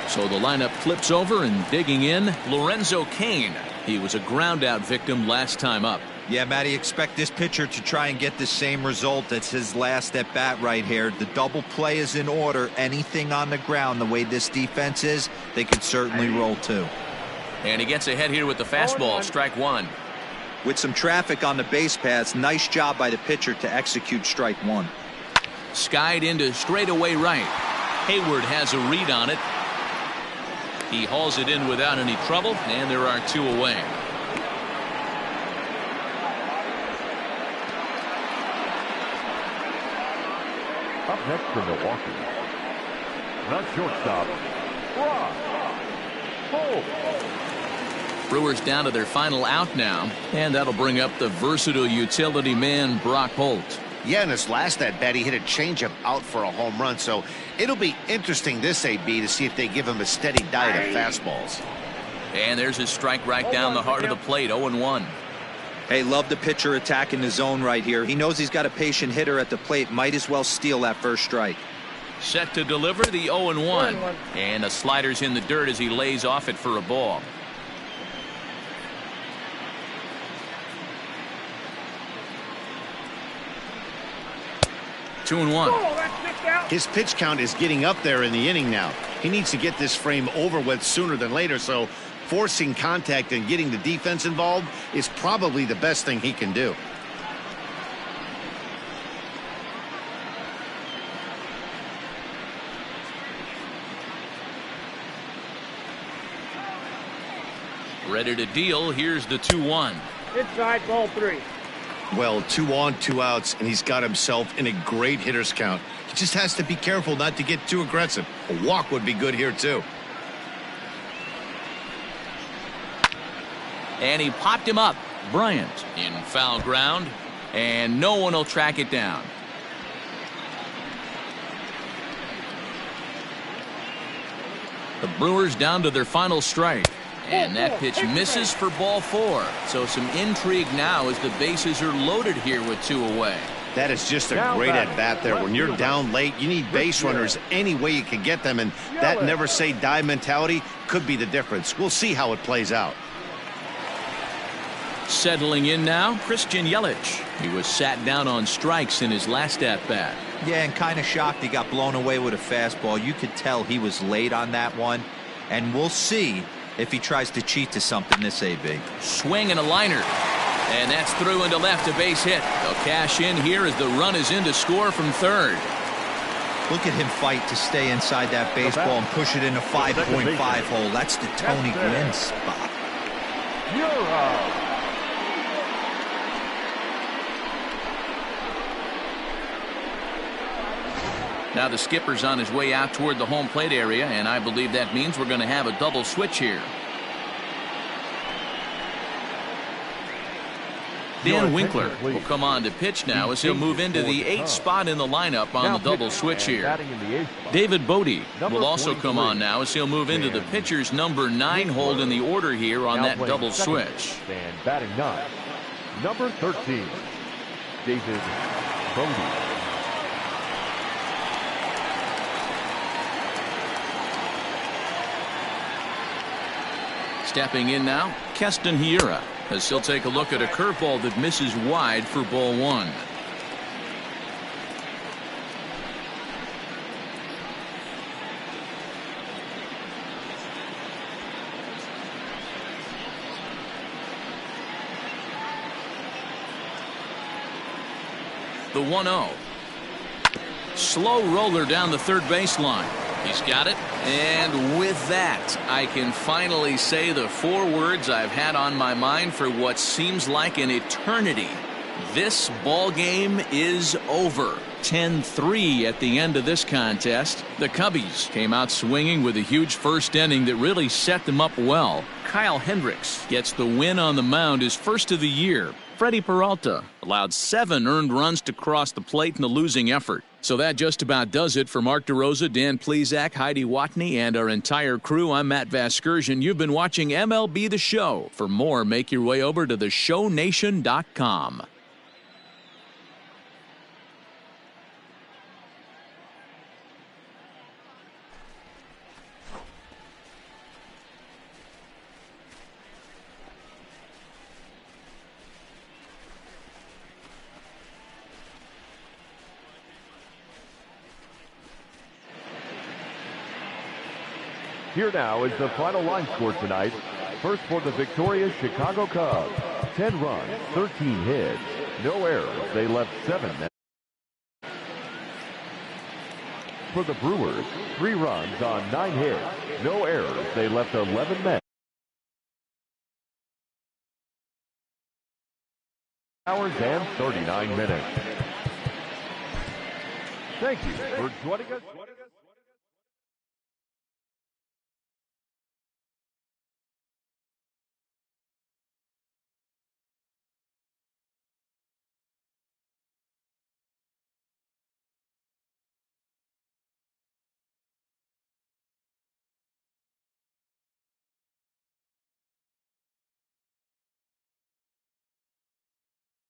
A: So the lineup flips over, and digging in, Lorenzo Cain. He was a ground-out victim last time up.
D: Yeah, Matty, expect this pitcher to try and get the same result as his last at-bat right here. The double play is in order. Anything on the ground, the way this defense is, they could certainly roll too.
A: And he gets ahead here with the fastball, strike one.
D: With some traffic on the base paths, nice job by the pitcher to execute strike one.
A: Skied into straightaway right. Hayward has a read on it. He hauls it in without any trouble, and there are two away.
C: Up next for Milwaukee, the shortstop, Brock Holt.
A: Brewers down to their final out now, and that'll bring up the versatile utility man Brock Holt.
B: Yeah, in his last at-bat, he hit a changeup out for a home run, so it'll be interesting this AB to see if they give him a steady diet of fastballs.
A: And there's his strike right down the heart of the plate, 0-1.
D: Hey, love the pitcher attacking the zone right here. He knows he's got a patient hitter at the plate. Might as well steal that first strike.
A: Set to deliver the 0-1. And the slider's in the dirt as he lays off it for a ball. Two and one.
B: His pitch count is getting up there in the inning now. He needs to get this frame over with sooner than later, so forcing contact and getting the defense involved is probably the best thing he can do.
A: Ready to deal. Here's the 2-1.
G: Inside, ball three.
B: Well, 2 on, 2 outs, and he's got himself in a great hitter's count. He just has to be careful not to get too aggressive. A walk would be good here, too.
A: And he popped him up. Bryant in foul ground, and no one will track it down. The Brewers down to their final strike. And that pitch misses for ball 4. So some intrigue now as the bases are loaded here with 2 away.
B: That is just a great at-bat there. When you're down late, you need base runners any way you can get them, and that never-say-die mentality could be the difference. We'll see how it plays out.
A: Settling in now, Christian Yelich. He was sat down on strikes in his last at-bat.
D: Yeah, and kind of shocked he got blown away with a fastball. You could tell he was late on that one, and we'll see if he tries to cheat to something this AB.
A: Swing and a liner. And that's through into left, a base hit. They'll cash in here as the run is in to score from third.
D: Look at him fight to stay inside that baseball and push it in a 5.5 hole. That's the Tony Gwynn spot.
C: You're out.
A: Now the skipper's on his way out toward the home plate area, and I believe that means we're going to have a double switch here. Dan Winkler will come on to pitch now as he'll move into the 8th spot in the lineup on the double switch here. David Bodie will also come on now as he'll move into the pitcher's number 9 hold in the order here on that double switch.
C: And batting 9, number 13, David Bodie.
A: Stepping in now, Keston Hiura, as he'll take a look at a curveball that misses wide for ball 1. The 1-0. Slow roller down the third baseline. He's got it, and with that, I can finally say the 4 words I've had on my mind for what seems like an eternity. This ball game is over. 10-3 at the end of this contest. The Cubbies came out swinging with a huge first inning that really set them up well. Kyle Hendricks gets the win on the mound, his first of the year. Freddie Peralta allowed 7 earned runs to cross the plate in the losing effort. So that just about does it for Mark DeRosa, Dan Plesac, Heidi Watney, and our entire crew. I'm Matt Vasgersian. You've been watching MLB The Show. For more, make your way over to theshownation.com.
C: Here now is the final line score tonight. First for the victorious Chicago Cubs. 10 runs, 13 hits, no errors. They left 7 men. For the Brewers, 3 runs on 9 hits, no errors. They left 11 men. Hours and 39 minutes. Thank you for joining us.